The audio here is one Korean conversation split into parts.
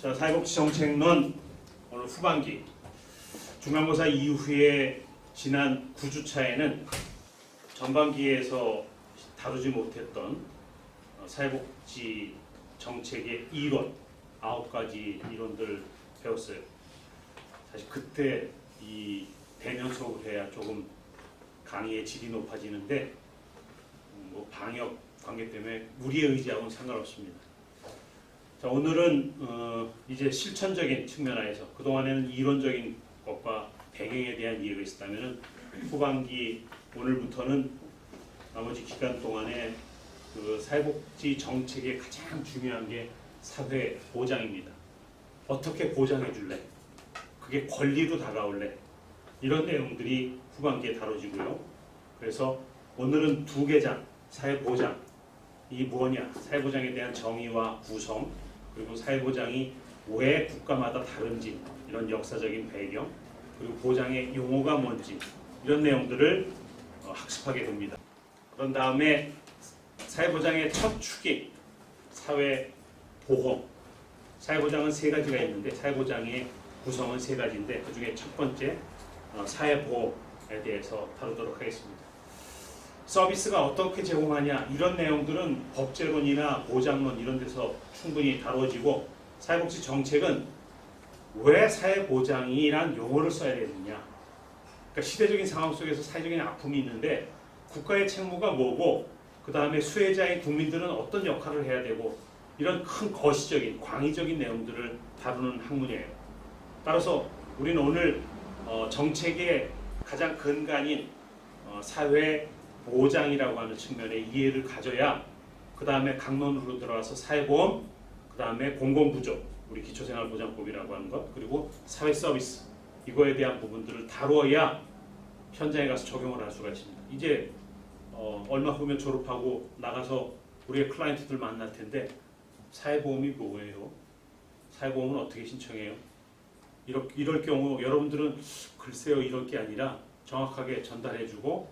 자, 사회복지정책론 오늘 후반기 중간고사 이후에 지난 9주차에는 전반기에서 다루지 못했던 사회복지 정책의 이론 9가지 이론들 배웠어요. 사실 그때 이 대면수업을 해야 조금 강의의 질이 높아지는데 뭐 방역 관계 때문에 우리의 의지하고는 상관없습니다. 자, 오늘은 이제 실천적인 측면에서 그동안에는 이론적인 것과 배경에 대한 이해가 있었다면 후반기 오늘부터는 나머지 기간 동안에 그 사회복지 정책의 가장 중요한 게 사회 보장입니다. 어떻게 보장해 줄래? 그게 권리로 다가올래? 이런 내용들이 후반기에 다뤄지고요. 그래서 오늘은 2개장 사회보장 이 뭐냐? 사회보장에 대한 정의와 구성 그리고 사회보장이 왜 국가마다 다른지 이런 역사적인 배경 그리고 보장의 용어가 뭔지 이런 내용들을 학습하게 됩니다. 그런 다음에 사회보장의 첫 축이 사회보험. 사회보장은 3가지가 있는데 사회보장의 구성은 3가지인데 그 중에 첫 번째 사회보험에 대해서 다루도록 하겠습니다. 서비스가 어떻게 제공하냐 이런 내용들은 법제론이나 보장론 이런 데서 충분히 다뤄지고 사회복지 정책은 왜 사회보장이란 용어를 써야 되느냐. 그러니까 시대적인 상황 속에서 사회적인 아픔이 있는데 국가의 책무가 뭐고 그 다음에 수혜자인 국민들은 어떤 역할을 해야 되고 이런 큰 거시적인 광의적인 내용들을 다루는 학문이에요. 따라서 우리는 오늘 정책의 가장 근간인 사회보장이라고 하는 측면의 이해를 가져야 그 다음에 강론으로 들어와서 사회보험, 그 다음에 공공부조, 우리 기초생활보장법이라고 하는 것, 그리고 사회서비스 이거에 대한 부분들을 다루어야 현장에 가서 적용을 할 수가 있습니다. 이제 얼마 후면 졸업하고 나가서 우리의 클라이언트들 만날 텐데 사회보험이 뭐예요? 사회보험은 어떻게 신청해요? 이럴 경우 여러분들은 글쎄요 이럴 게 아니라 정확하게 전달해주고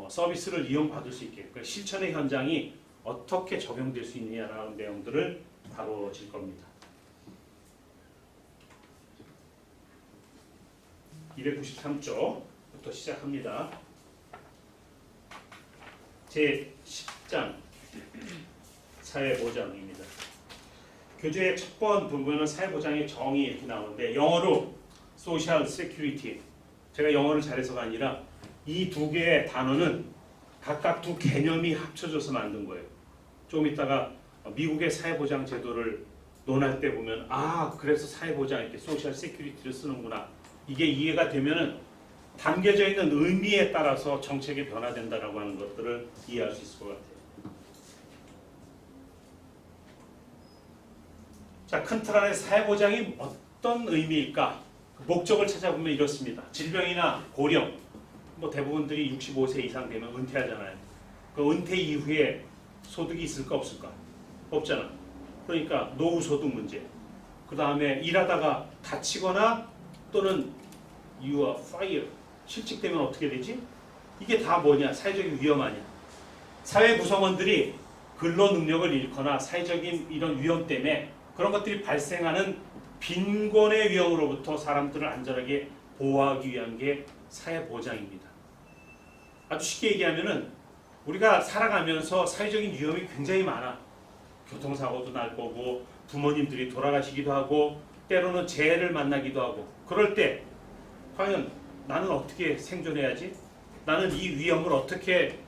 서비스를 이용받을 수 있게 그러니까 실천의 현장이 어떻게 적용될 수 있느냐라는 내용들을 다뤄질 겁니다. 293조부터 시작합니다. 제10장 사회보장입니다. 교재의 첫 번 부분은 사회보장의 정의 이렇게 나오는데 영어로 Social Security 제가 영어를 잘해서가 아니라 이 2개의 단어는 각각 2 개념이 합쳐져서 만든 거예요. 조금 있다가 미국의 사회보장 제도를 논할 때 보면 그래서 사회보장 이렇게 소셜 세큐리티를 쓰는구나. 이게 이해가 되면은 담겨져 있는 의미에 따라서 정책이 변화된다라고 하는 것들을 이해할 수 있을 것 같아요. 자, 큰 틀 안에 사회보장이 어떤 의미일까? 그 목적을 찾아보면 이렇습니다. 질병이나 고령, 뭐 대부분들이 65세 이상 되면 은퇴하잖아요. 그 은퇴 이후에 소득이 있을까 없을까? 없잖아. 그러니까 노후소득 문제. 그 다음에 일하다가 다치거나 또는 you are fired. 실직되면 어떻게 되지? 이게 다 뭐냐? 사회적인 위험 아니야. 사회 구성원들이 근로 능력을 잃거나 사회적인 이런 위험 때문에 그런 것들이 발생하는 빈곤의 위험으로부터 사람들을 안전하게 보호하기 위한 게 사회보장입니다. 아주 쉽게 얘기하면은 우리가 살아가면서 사회적인 위험이 굉장히 많아. 교통사고도 날 거고 부모님들이 돌아가시기도 하고 때로는 재해를 만나기도 하고 그럴 때 과연 나는 어떻게 생존해야지? 나는 이 위험을 어떻게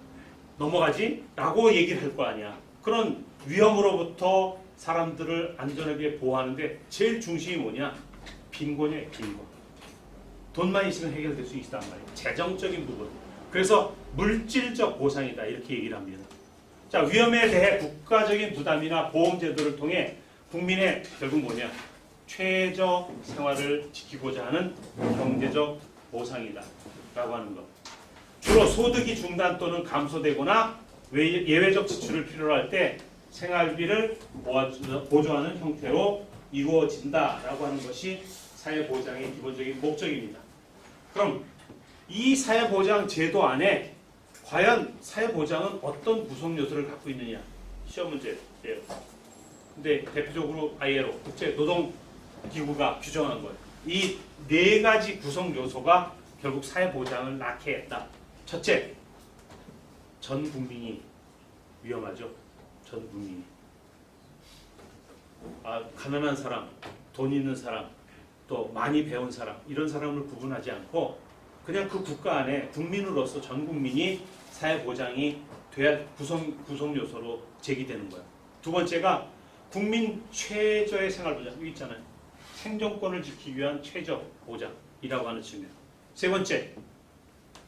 넘어가지? 라고 얘기를 할 거 아니야. 그런 위험으로부터 사람들을 안전하게 보호하는데 제일 중심이 뭐냐? 빈곤이에요. 빈곤. 돈만 있으면 해결될 수 있단 말이에요. 재정적인 부분. 그래서 물질적 보상이다 이렇게 얘기를 합니다. 자, 위험에 대해 국가적인 부담이나 보험제도를 통해 국민의 결국 뭐냐? 최저 생활을 지키고자 하는 경제적 보상이다 라고 하는 것. 주로 소득이 중단 또는 감소되거나 예외적 지출을 필요로 할 때 생활비를 보조하는 형태로 이루어진다라고 하는 것이 사회보장의 기본적인 목적입니다. 그럼 이 사회보장 제도 안에 과연 사회보장은 어떤 구성 요소를 갖고 있느냐? 시험 문제예요. 근데 대표적으로 ILO 국제노동기구가 규정한 거예요. 이 네 가지 구성 요소가 결국 사회보장을 낳게 했다. 첫째, 전 국민이 위험하죠. 전 국민이. 가난한 사람, 돈 있는 사람, 또 많이 배운 사람, 이런 사람을 구분하지 않고 그냥 그 국가 안에 국민으로서 전 국민이 사회보장이 돼야 구성 요소로 제기되는 거예요. 두 번째가 국민 최저의 생활보장. 여기 있잖아요. 생존권을 지키기 위한 최저 보장이라고 하는 측면. 세 번째,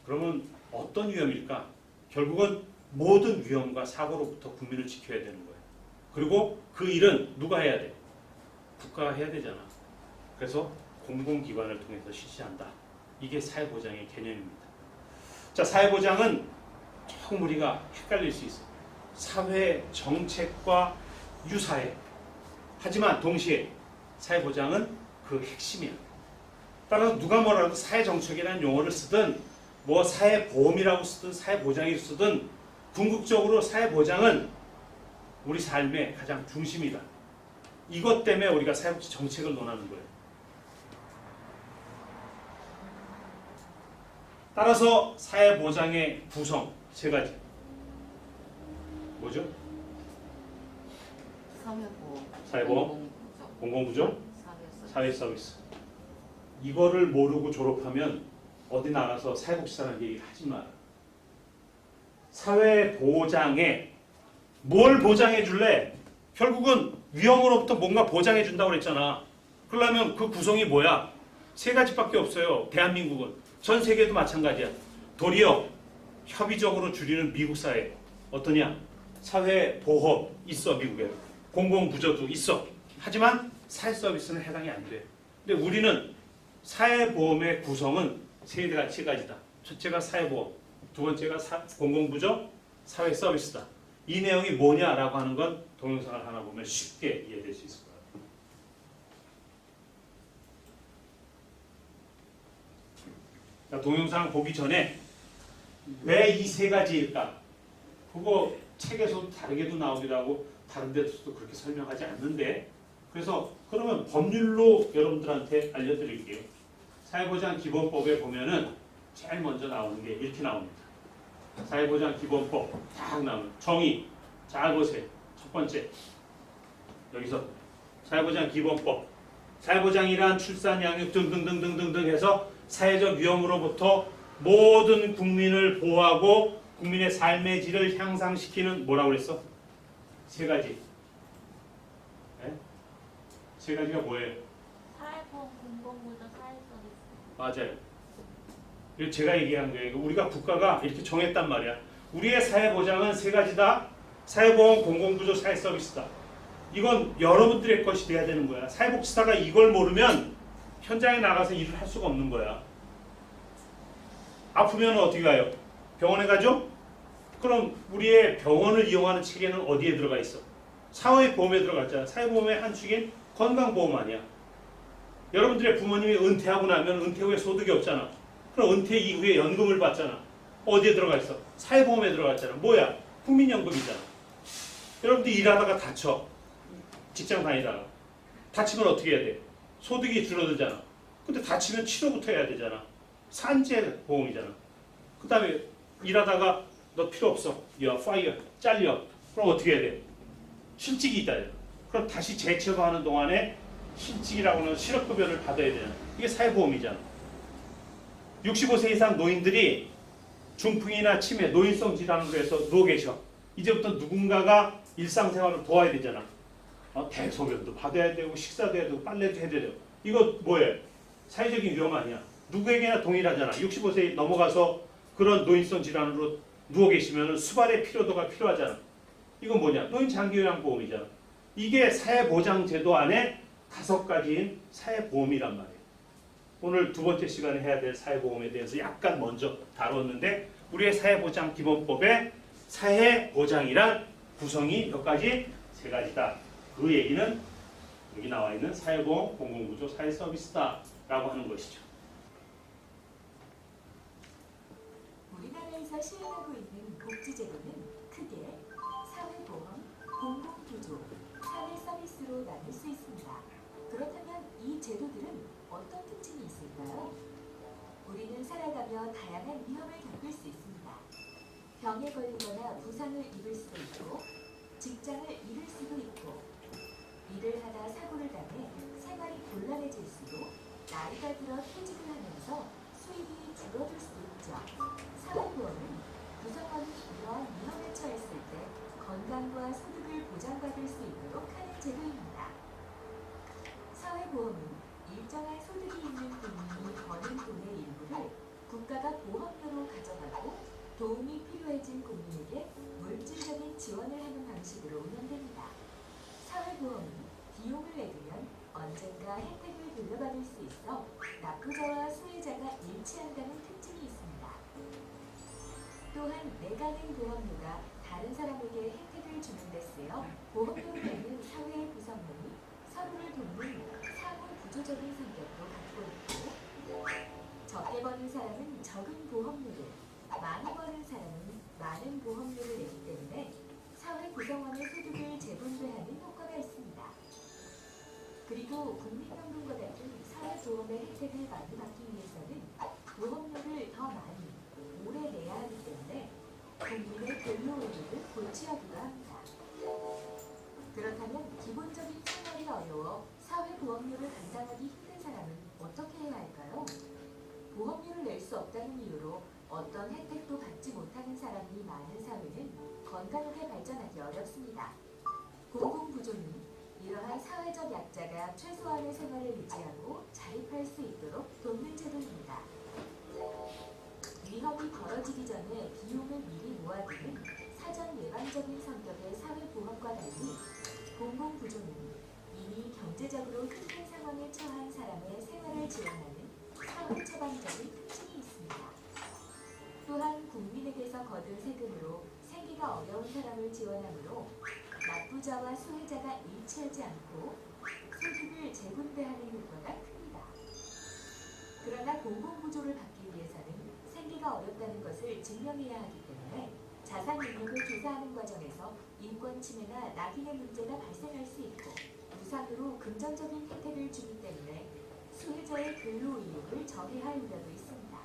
그러면 어떤 위험일까? 결국은 모든 위험과 사고로부터 국민을 지켜야 되는 거예요. 그리고 그 일은 누가 해야 돼? 국가가 해야 되잖아. 그래서 공공기관을 통해서 실시한다. 이게 사회보장의 개념입니다. 자, 사회보장은 조금 우리가 헷갈릴 수 있어요. 사회 정책과 유사해. 하지만 동시에 사회보장은 그 핵심이야. 따라서 누가 뭐라도 사회정책이라는 용어를 쓰든 뭐 사회보험이라고 쓰든 사회보장이라고 쓰든 궁극적으로 사회보장은 우리 삶의 가장 중심이다. 이것 때문에 우리가 사회복지 정책을 논하는 거예요. 따라서 사회보장의 구성 세 가지. 뭐죠? 사회보험, 공공부조, 사회서비스. 이거를 모르고 졸업하면 어디 나가서 사회복지사라는 얘기를 하지 마라. 사회보장에 뭘 보장해 줄래? 결국은 위험으로부터 뭔가 보장해 준다고 그랬잖아. 그러려면 그 구성이 뭐야? 세 가지밖에 없어요. 대한민국은. 전 세계도 마찬가지야. 도리어 협의적으로 줄이는 미국 사회. 어떠냐? 사회보험 있어, 미국에. 공공부조도 있어. 하지만 사회서비스는 해당이 안 돼. 근데 우리는 사회보험의 구성은 세 가지다. 첫째가 사회보험, 두 번째가 공공부조, 사회서비스다. 이 내용이 뭐냐라고 하는 건 동영상을 하나 보면 쉽게 이해될 수 있을 거예요. 자, 동영상 보기 전에 왜 이 세 가지일까? 그거 책에서도 다르게도 나오기도 하고 다른 데서도 그렇게 설명하지 않는데, 그래서 그러면 법률로 여러분들한테 알려드릴게요. 사회보장 기본법에 보면은 제일 먼저 나오는 게 이렇게 나옵니다. 사회보장 기본법 딱 나오는 정의 잘 보세요. 첫 번째 여기서 사회보장 기본법, 사회보장이란 출산, 양육 등등등등등등 해서 사회적 위험으로부터 모든 국민을 보호하고 국민의 삶의 질을 향상시키는 뭐라고 그랬어? 세 가지. 네? 세 가지가 뭐예요? 사회보험, 공공부조, 사회서비스. 맞아요. 이거 제가 얘기한 거예요. 우리가 국가가 이렇게 정했단 말이야. 우리의 사회보장은 세 가지다. 사회보험, 공공부조, 사회서비스다. 이건 여러분들의 것이 돼야 되는 거야. 사회복지사가 이걸 모르면 현장에 나가서 일을 할 수가 없는 거야. 아프면 어떻게 가요? 병원에 가죠? 그럼 우리의 병원을 이용하는 체계는 어디에 들어가 있어? 사회보험에 들어가 있잖아. 사회보험의 한 축인 건강보험 아니야. 여러분들의 부모님이 은퇴하고 나면 은퇴 후에 소득이 없잖아. 그럼 은퇴 이후에 연금을 받잖아. 어디에 들어가 있어? 사회보험에 들어가 있잖아. 뭐야? 국민연금이잖아. 여러분들 일하다가 다쳐. 직장 다니다가. 다치면 어떻게 해야 돼? 소득이 줄어들잖아. 근데 다치면 치료부터 해야 되잖아. 산재보험이잖아. 그 다음에 일하다가 너 필요 없어. 야, 파이어. 잘려. 그럼 어떻게 해야 돼? 실직이 있다. 그럼 다시 재취업하는 동안에 실직이라고 하는 실업급여를 받아야 되잖아. 이게 사회보험이잖아. 65세 이상 노인들이 중풍이나 치매, 노인성 질환으로 해서 누워 계셔. 이제부터 누군가가 일상생활을 도와야 되잖아. 대소변도 받아야 되고 식사도 해야 되고 빨래도 해야 되고. 이거 뭐예요? 사회적인 위험 아니야. 누구에게나 동일하잖아. 65세 넘어가서 그런 노인성 질환으로 누워 계시면 수발의 피로도가 필요하잖아. 이건 뭐냐? 노인 장기요양보험이잖아. 이게 사회보장제도 안에 5가지인 사회보험이란 말이에요. 오늘 두 번째 시간에 해야 될 사회보험에 대해서 약간 먼저 다뤘는데, 우리의 사회보장 기본법에 사회보장이란 구성이 몇 가지? 세 가지다. 그 얘기는 여기 나와 있는 사회보험, 공공부조, 사회서비스다라고 하는 것이죠. 우리나라에서 시행하고 있는 복지제도는 크게 사회보험, 공공부조, 사회서비스 알 수 있습니다. 그렇다면 이 제도들은 어떤 특징이 있을까요? 우리는 살아가며 다양한 위험을 겪을 수 있습니다. 병에 걸리거나 부상을 입을 수도 있고, 직장을 잃을 수도 있고, 일을 하다 사고를 당해 생활이 곤란해질 수도, 나이가 들어 퇴직을 하면서 수입이 줄어들 수도 있죠. 사회보험은 구성원이 이러한 위험에 처했을 때 건강과 소득을 보장받을 수 있도록 하는 제도입니다. 사회보험은 일정한 소득이 있는 국민이 버는 돈의 일부를 국가가 보험료로 가져가고 도움이 필요해진 국민에게 물질적인 지원을 하는 방식으로 운영됩니다. 사회보험은 비용을 내두면 언젠가 혜택을 돌려받을 수 있어 납부자와 수혜자가 일치한다는 특징이 있습니다. 또한 내가 낸 보험료가 다른 사람에게 혜택을 주는 데 쓰여 보험료를 내는 사회의 구성원이 서로를 돕는 상호 구조적인 성격도 갖고 있고, 적게 버는 사람은 적은 보험료를, 많이 버는 사람은 많은 보험료를 내기 때문에 사회 구성원의 소득을 재분배하는 효과가 있습니다. 그리고 국민연금과 같은 사회보험의 혜택을 많이 받기 위해서는 보험료를 더 많이, 오래 내야 하기 때문에 국민의 근로의료를 고취하기도 합니다. 그렇다면 기본적인 생활이 어려워 사회보험료를 감당하기 힘든 사람은 어떻게 해야 할까요? 보험료를 낼 수 없다는 이유로 어떤 혜택도 받지 못하는 사람이 많은 사회는 건강하게 발전하기 어렵습니다. 공공부조는 이러한 사회적 약자가 최소한의 생활을 유지하고 자립할 수 있도록 돕는 제도입니다. 위험이 벌어지기 전에 비용을 미리 모아두는 사전 예방적인 성격의 사회보험과 달리 공공부조는 이미 경제적으로 힘든 상황에 처한 사람의 생활을 지원하는 사회 처방적인 특징이 있습니다. 또한 국민에게서 거둔 세금으로 생계가 어려운 사람을 지원하므로 납부자와 수혜자가 일치하지 않고 소득을 재분배하는 효과가 큽니다. 그러나 공공부조를 받기 위해서는 생계가 어렵다는 것을 증명해야 하기 때문에 자산 능력을 조사하는 과정에서 인권 침해나 낙인의 문제가 발생할 수 있고, 무상으로 금전적인 혜택을 주기 때문에 수혜자의 근로 의욕을 저해할 우려도 있습니다.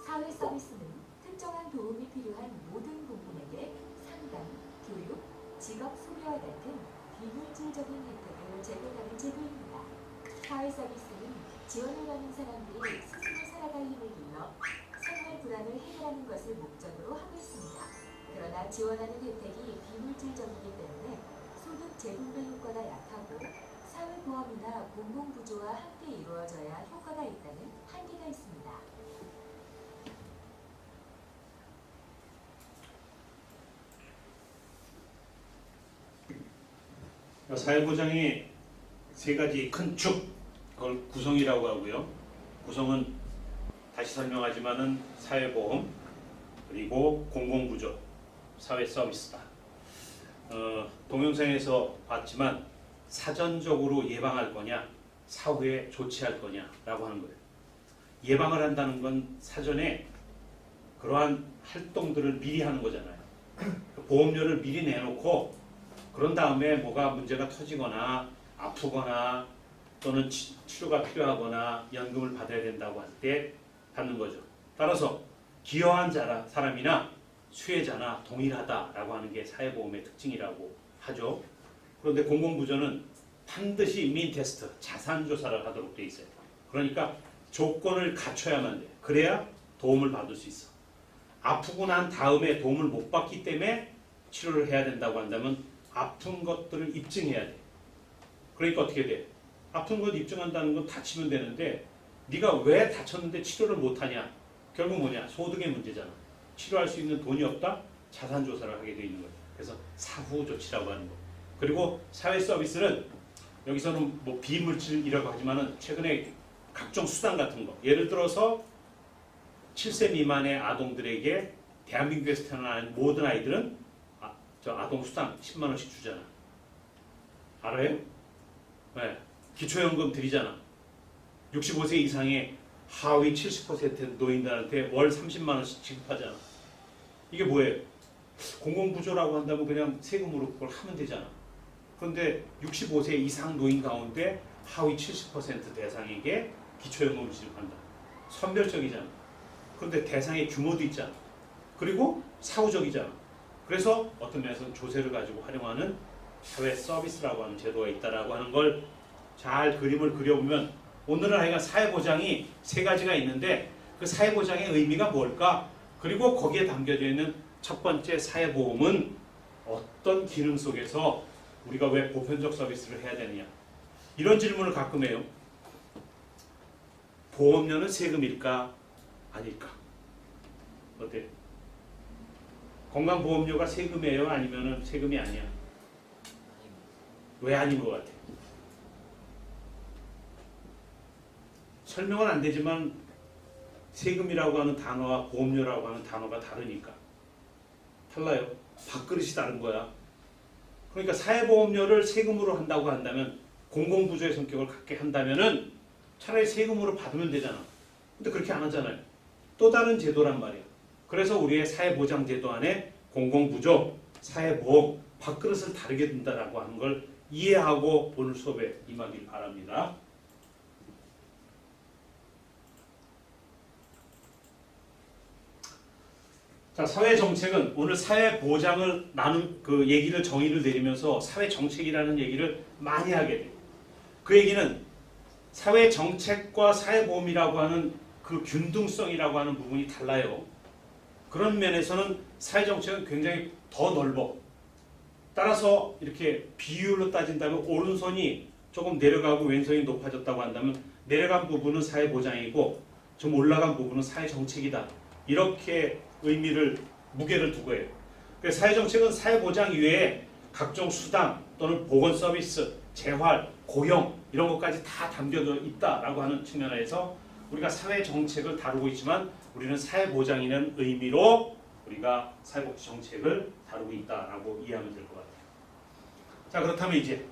사회 서비스는 특정한 도움이 필요한 모든 국민에게 상담, 교육, 직업 소개와 같은 비물질적인 혜택을 제공하는 제도입니다. 사회 서비스는 지원을 받는 사람들이 스스로 살아갈 힘을 길러 생활 불안을 해결하는 것을 목적으로 하고 있습니다. 그러나 지원하는 혜택이 비물질적이기 때문에 소득 재분배 효과가 약하고 사회보험이나 공공부조와 함께 이루어져야 효과가 있다는 한계가 있습니다. 사회보장이 세 가지 큰 축, 그걸 구성이라고 하고요. 구성은 다시 설명하지만은 사회보험, 그리고 공공부조, 사회서비스다. 동영상에서 봤지만 사전적으로 예방할 거냐, 사후에 조치할 거냐라고 하는 거예요. 예방을 한다는 건 사전에 그러한 활동들을 미리 하는 거잖아요. 보험료를 미리 내놓고 그런 다음에 뭐가 문제가 터지거나 아프거나 또는 치료가 필요하거나 연금을 받아야 된다고 할 때 받는 거죠. 따라서 기여한 사람이나 수혜자나 동일하다라고 하는 게 사회보험의 특징이라고 하죠. 그런데 공공부조는 반드시 임민 테스트, 자산조사를 하도록 돼 있어요. 그러니까 조건을 갖춰야만 돼. 그래야 도움을 받을 수 있어. 아프고 난 다음에 도움을 못 받기 때문에 치료를 해야 된다고 한다면 아픈 것들을 입증해야 돼. 그러니까 어떻게 돼? 아픈 것 입증한다는 건 다치면 되는데 네가 왜 다쳤는데 치료를 못하냐? 결국 뭐냐? 소득의 문제잖아. 치료할 수 있는 돈이 없다? 자산조사를 하게 돼 있는 거예요. 그래서 사후조치라고 하는 거. 그리고 사회서비스는 여기서는 뭐 비물질이라고 하지만은 최근에 각종 수당 같은 거. 예를 들어서 7세 미만의 아동들에게 대한민국에서 태어난 모든 아이들은 아동 수당 10만 원씩 주잖아. 알아요? 네. 기초연금 드리잖아. 65세 이상의 하위 70% 노인들한테 월 30만 원씩 지급하잖아. 이게 뭐예요? 공공부조라고 한다면 그냥 세금으로 그걸 하면 되잖아. 그런데 65세 이상 노인 가운데 하위 70% 대상에게 기초연금을 지급한다. 선별적이잖아. 그런데 대상의 규모도 있잖아. 그리고 사후적이잖아. 그래서 어떤 면에서는 조세를 가지고 활용하는 사회 서비스라고 하는 제도가 있다라고 하는 걸 잘 그림을 그려보면 오늘은 하여간 사회보장이 세 가지가 있는데 그 사회보장의 의미가 뭘까? 그리고 거기에 담겨져 있는 첫 번째 사회보험은 어떤 기능 속에서 우리가 왜 보편적 서비스를 해야 되느냐? 이런 질문을 가끔 해요. 보험료는 세금일까? 아닐까? 어때? 건강보험료가 세금이에요? 아니면 세금이 아니야? 왜 아닌 것 같아? 설명은 안 되지만 세금이라고 하는 단어와 보험료라고 하는 단어가 다르니까 달라요. 밥그릇이 다른 거야. 그러니까 사회보험료를 세금으로 한다고 한다면 공공부조의 성격을 갖게 한다면은 차라리 세금으로 받으면 되잖아. 근데 그렇게 안 하잖아요. 또 다른 제도란 말이야. 그래서 우리의 사회보장제도 안에 공공부조, 사회보험, 밥그릇을 다르게 둔다라고 하는 걸 이해하고 오늘 수업에 임하길 바랍니다. 자, 사회정책은 오늘 사회보장을 나눈 그 얘기를 정의를 내리면서 사회정책이라는 얘기를 많이 하게 돼요. 그 얘기는 사회정책과 사회보험이라고 하는 그 균등성이라고 하는 부분이 달라요. 그런 면에서는 사회정책은 굉장히 더 넓어. 따라서 이렇게 비율로 따진다면 오른손이 조금 내려가고 왼손이 높아졌다고 한다면 내려간 부분은 사회보장이고 좀 올라간 부분은 사회정책이다. 이렇게 의미를 무게를 두고 해요. 그래서 사회정책은 사회보장 이외에 각종 수당 또는 보건서비스, 재활, 고용 이런 것까지 다 담겨져 있다라고 하는 측면에서 우리가 사회정책을 다루고 있지만 우리는 사회보장이라는 의미로 우리가 사회복지정책을 다루고 있다라고 이해하면 될 것 같아요. 자, 그렇다면 이제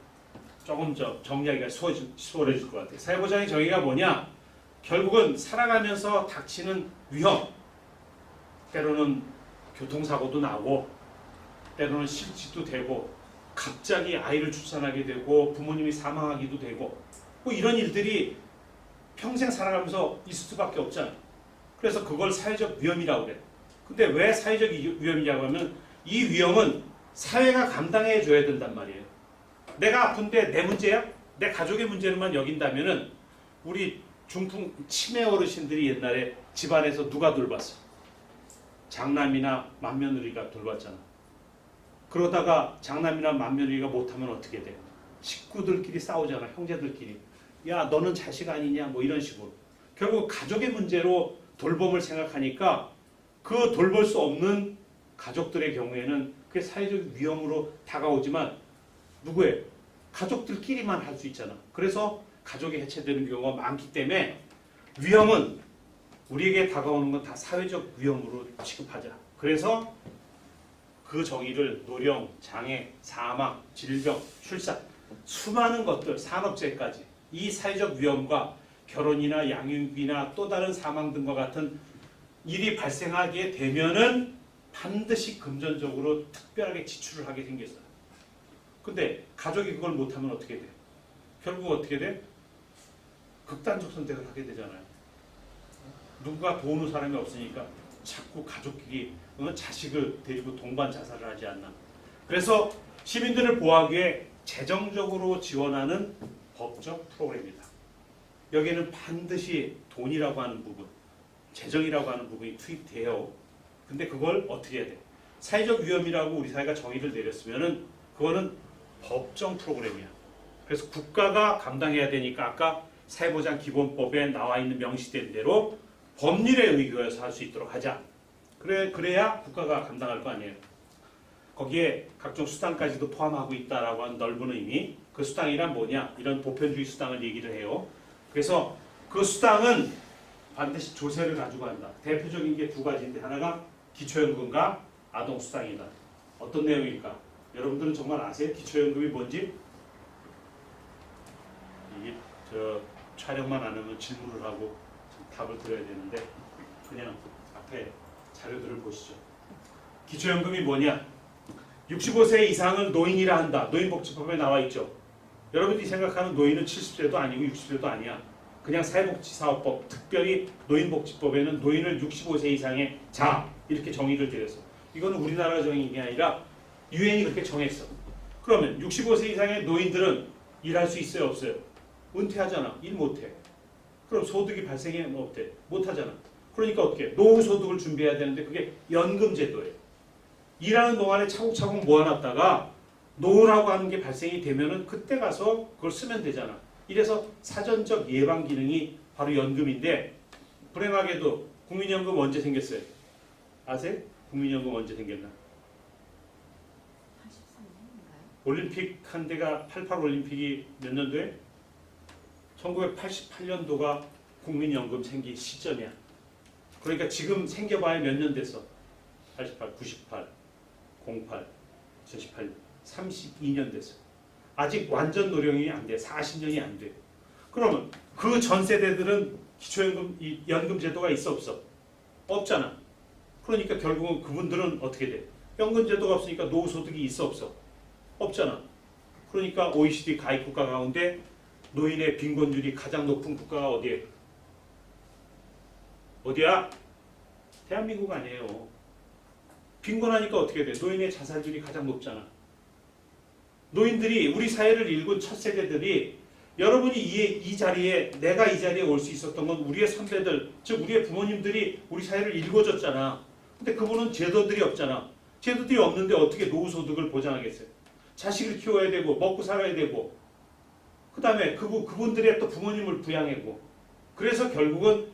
조금 정리하기가 수월해질 것 같아요. 사회보장의 정의가 뭐냐? 결국은 살아가면서 닥치는 위험, 때로는 교통사고도 나고 때로는 실직도 되고 갑자기 아이를 출산하게 되고 부모님이 사망하기도 되고 뭐 이런 일들이 평생 살아가면서 있을 수밖에 없잖아요. 그래서 그걸 사회적 위험이라고 그래요. 근데 왜 사회적 위험이냐고 하면 이 위험은 사회가 감당해 줘야 된단 말이에요. 내가 아픈데 내 문제야? 내 가족의 문제로만 여긴다면은 우리 중풍 치매 어르신들이 옛날에 집안에서 누가 돌봤어? 장남이나 맏며느리가 돌봤잖아. 그러다가 장남이나 맏며느리가 못하면 어떻게 돼? 식구들끼리 싸우잖아. 형제들끼리. 야, 너는 자식 아니냐? 뭐 이런 식으로. 결국 가족의 문제로 돌봄을 생각하니까 그 돌볼 수 없는 가족들의 경우에는 그게 사회적 위험으로 다가오지만 누구예요? 가족들끼리만 할 수 있잖아. 그래서 가족이 해체되는 경우가 많기 때문에 위험은 우리에게 다가오는 건 다 사회적 위험으로 취급하자. 그래서 그 정의를 노령, 장애, 사망, 질병, 출산 수많은 것들, 산업재해까지 이 사회적 위험과 결혼이나 양육이나 또 다른 사망 등과 같은 일이 발생하게 되면은 반드시 금전적으로 특별하게 지출을 하게 생겼어요. 근데 가족이 그걸 못하면 어떻게 돼? 결국 어떻게 돼? 극단적 선택을 하게 되잖아요. 누가 도우는 사람이 없으니까 자꾸 가족끼리 자식을 데리고 동반 자살을 하지 않나. 그래서 시민들을 보호하기 위해 재정적으로 지원하는 법적 프로그램이다. 여기에는 반드시 돈이라고 하는 부분, 재정이라고 하는 부분이 투입돼요. 근데 그걸 어떻게 해야 돼? 사회적 위험이라고 우리 사회가 정의를 내렸으면은 그거는 법정 프로그램이야. 그래서 국가가 감당해야 되니까 아까 사회보장 기본법에 나와 있는 명시된 대로 법률에 의거해서 할 수 있도록 하자. 그래야 국가가 감당할 거 아니에요. 거기에 각종 수당까지도 포함하고 있다라고 하는 넓은 의미. 그 수당이란 뭐냐? 이런 보편주의 수당을 얘기를 해요. 그래서 그 수당은 반드시 조세를 가지고 한다. 대표적인 게 두 가지인데 하나가 기초연금과 아동수당이다. 어떤 내용일까? 여러분들은 정말 아세요? 기초연금이 뭔지? 이게 촬영만 안 하면 질문을 하고 답을 드려야 되는데 그냥 앞에 자료들을 보시죠. 기초연금이 뭐냐? 65세 이상은 노인이라 한다. 노인복지법에 나와 있죠. 여러분들이 생각하는 노인은 70세도 아니고 60세도 아니야. 그냥 사회복지사업법, 특별히 노인복지법에는 노인을 65세 이상의 자 이렇게 정의를 드렸어. 이거는 우리나라가 정의인 게 아니라 유엔이 그렇게 정했어. 그러면 65세 이상의 노인들은 일할 수 있어요, 없어요? 은퇴하잖아. 일 못해. 그럼 소득이 발생해 뭐 어때? 못하잖아. 그러니까 어떻게? 노후 소득을 준비해야 되는데 그게 연금제도예요. 일하는 동안에 차곡차곡 모아놨다가 노후라고 하는 게 발생이 되면은 그때 가서 그걸 쓰면 되잖아. 이래서 사전적 예방 기능이 바로 연금인데 불행하게도 국민연금 언제 생겼어요? 아세요? 국민연금 언제 생겼나? 83년인가요? 올림픽 한 데가 88 올림픽이 몇 년도에? 1988년도가 국민연금 생긴 시점이야. 그러니까 지금 생겨봐야 몇 년 됐어? 88, 98, 08, 2018, 32년 됐어. 아직 완전 노령이 안 돼. 40년이 안 돼. 그러면 그 전 세대들은 기초연금, 이 연금 제도가 있어 없어? 없잖아. 그러니까 결국은 그분들은 어떻게 돼? 연금 제도가 없으니까 노후 소득이 있어 없어? 없잖아. 그러니까 OECD 가입 국가 가운데 노인의 빈곤율이 가장 높은 국가가 어디에? 어디야? 대한민국 아니에요. 빈곤하니까 어떻게 돼? 노인의 자살률이 가장 높잖아. 노인들이 우리 사회를 일군 첫 세대들이 여러분이 이 자리에 내가 이 자리에 올 수 있었던 건 우리의 선배들 즉 우리의 부모님들이 우리 사회를 일궈줬잖아. 근데 그분은 제도들이 없잖아. 제도들이 없는데 어떻게 노후 소득을 보장하겠어요? 자식을 키워야 되고 먹고 살아야 되고 그 다음에 그분들의 또 부모님을 부양하고 그래서 결국은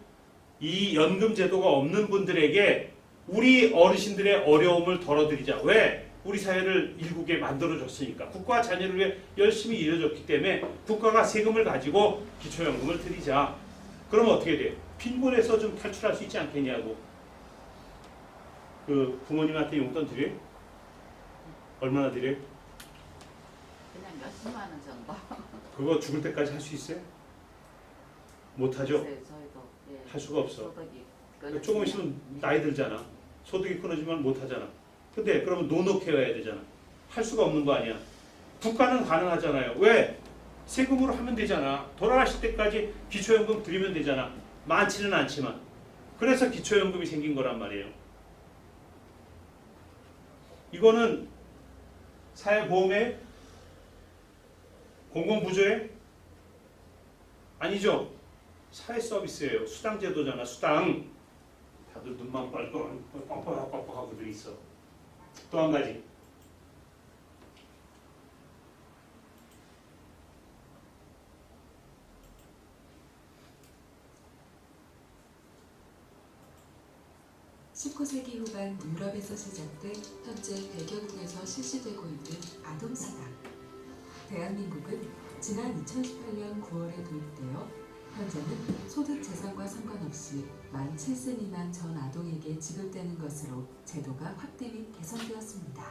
이 연금 제도가 없는 분들에게 우리 어르신들의 어려움을 덜어드리자. 왜? 우리 사회를 일국에 만들어줬으니까. 국가와 자녀를 위해 열심히 일해줬기 때문에 국가가 세금을 가지고 기초연금을 드리자. 그러면 어떻게 돼? 빈곤에서 좀 탈출할 수 있지 않겠냐고. 그 부모님한테 용돈 드려요? 얼마나 드려요? 그냥 몇십만 원 정도. 그거 죽을 때까지 할 수 있어요? 못하죠? 글쎄요, 저희도 예, 할 수가 없어. 소득이 조금 있으면 나이 들잖아. 소득이 끊어지면 못하잖아. 근데 그러면 노노케어야 되잖아. 할 수가 없는 거 아니야. 국가는 가능하잖아요. 왜? 세금으로 하면 되잖아. 돌아가실 때까지 기초연금 드리면 되잖아. 많지는 않지만. 그래서 기초연금이 생긴 거란 말이에요. 이거는 사회보험에 공공부조에 아니죠. 사회서비스예요. 수당제도잖아. 수당. 다들 눈만 뻑뻑하고들 있어. 또 한 가지. (19세기) 후반 유럽에서 시작돼 현재 100여국에서 실시되고 있는 아동수당. 대한민국은 지난 2018년 9월에 도입되어 현재는 소득 재산과 상관없이 만 7세 미만 전 아동에게 지급되는 것으로 제도가 확대 및 개선되었습니다.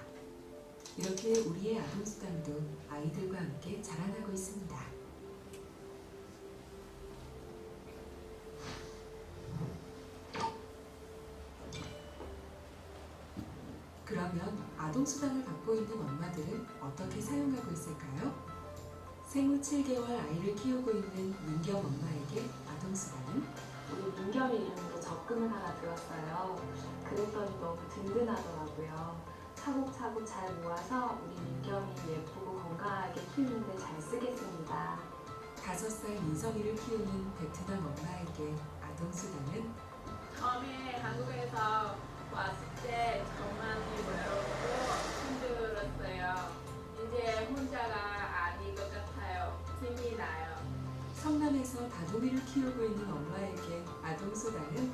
이렇게 우리의 아동수당도 아이들과 함께 자라나고 있습니다. 그러면 아동수당을 받고 있는 엄마들은 어떻게 사용하고 있을까요? 생후 7개월 아이를 키우고 있는 민경 엄마에게 아동수당은 우리 민겸이 이름으로 적금을 하나 들었어요. 그랬더니 너무 든든하더라고요. 차곡차곡 잘 모아서 우리 민겸이 예쁘고 건강하게 키우는데 잘 쓰겠습니다. 5살 민성이를 키우는 베트남 엄마에게 아동수당은 처음에 한국에서 왔을 때 정말 외롭고 힘들었어요. 이제 혼자가 아닌 것 같아요. 힘이 나요. 성남에서 다도미를 키우고 있는 엄마에게 아동수당은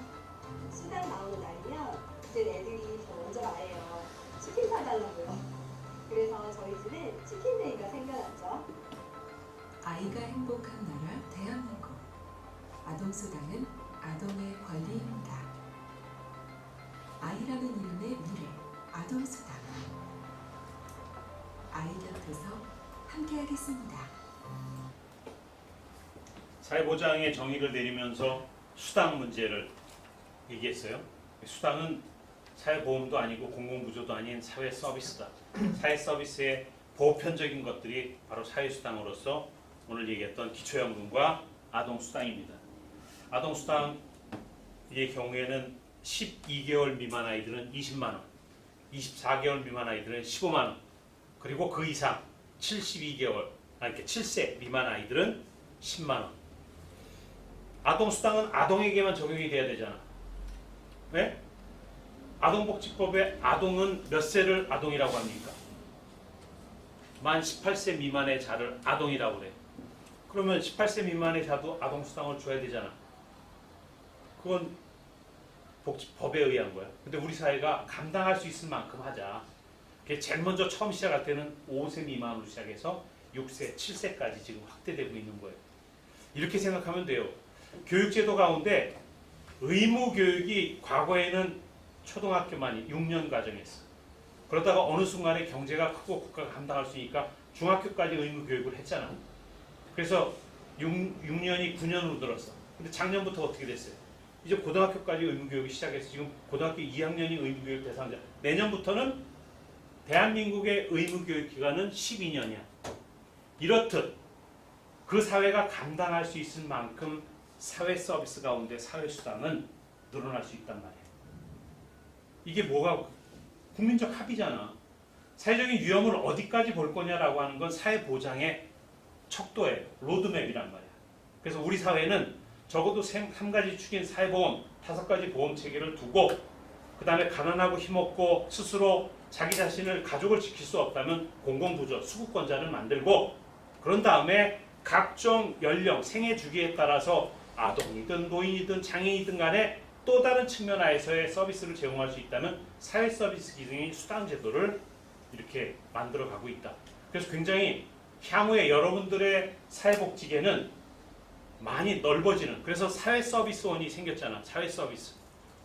수당 나오는 날이면 이제 애들이 더 먼저 와요. 치킨 사달라고요. 그래서 저희 집에 치킨데이가 생겨났죠. 아이가 행복한 나라 대한민국. 아동수당은 아동의 권리입니다. 아이라는 이름의 미래, 아동수당. 아이 곁에서 함께하겠습니다. 사회보장의 정의를 내리면서 수당 문제를 얘기했어요. 수당은 사회보험도 아니고 공공부조도 아닌 사회 서비스다. 사회 서비스의 보편적인 것들이 바로 사회수당으로서 오늘 얘기했던 기초연금과 아동수당입니다. 아동수당의 경우에는 12개월 미만 아이들은 20만 원, 24개월 미만 아이들은 15만 원, 그리고 그 이상 7세 미만 아이들은 10만 원. 아동수당은 아동에게만 적용이 돼야 되잖아. 네? 아동복지법에 아동은 몇 세를 아동이라고 합니까? 만 18세 미만의 자를 아동이라고 그래. 그러면 18세 미만의 자도 아동수당을 줘야 되잖아. 그건 복지법에 의한 거야. 근데 우리 사회가 감당할 수 있을 만큼 하자. 제일 먼저 처음 시작할 때는 5세 미만으로 시작해서 6세, 7세까지 지금 확대되고 있는 거예요. 이렇게 생각하면 돼요. 교육제도 가운데 의무교육이 과거에는 초등학교만 6년 과정이었어. 그러다가 어느 순간에 경제가 크고 국가가 감당할 수 있으니까 중학교까지 의무교육을 했잖아. 그래서 6년이 9년으로 늘었어. 근데 작년부터 어떻게 됐어요? 이제 고등학교까지 의무교육이 시작해서 지금 고등학교 2학년이 의무교육 대상자. 내년부터는 대한민국의 의무교육 기간은 12년이야. 이렇듯 그 사회가 감당할 수 있을 만큼 사회 서비스 가운데 사회수당은 늘어날 수 있단 말이야. 이게 뭐가 국민적 합의잖아. 사회적인 위험을 어디까지 볼 거냐라고 하는 건 사회보장의 척도예요. 로드맵이란 말이야. 그래서 우리 사회는 적어도 3가지 축인 사회보험, 5가지 보험 체계를 두고 그 다음에 가난하고 힘없고 스스로 자기 자신을 가족을 지킬 수 없다면 공공부조, 수급권자를 만들고 그런 다음에 각종 연령, 생애 주기에 따라서 아동이든 노인이든 장애인이든 간에 또 다른 측면 하에서의 서비스를 제공할 수 있다면 사회 서비스 기능의 수당 제도를 이렇게 만들어 가고 있다. 그래서 굉장히 향후에 여러분들의 사회복지계는 많이 넓어지는, 그래서 사회 서비스원이 생겼잖아. 사회 서비스.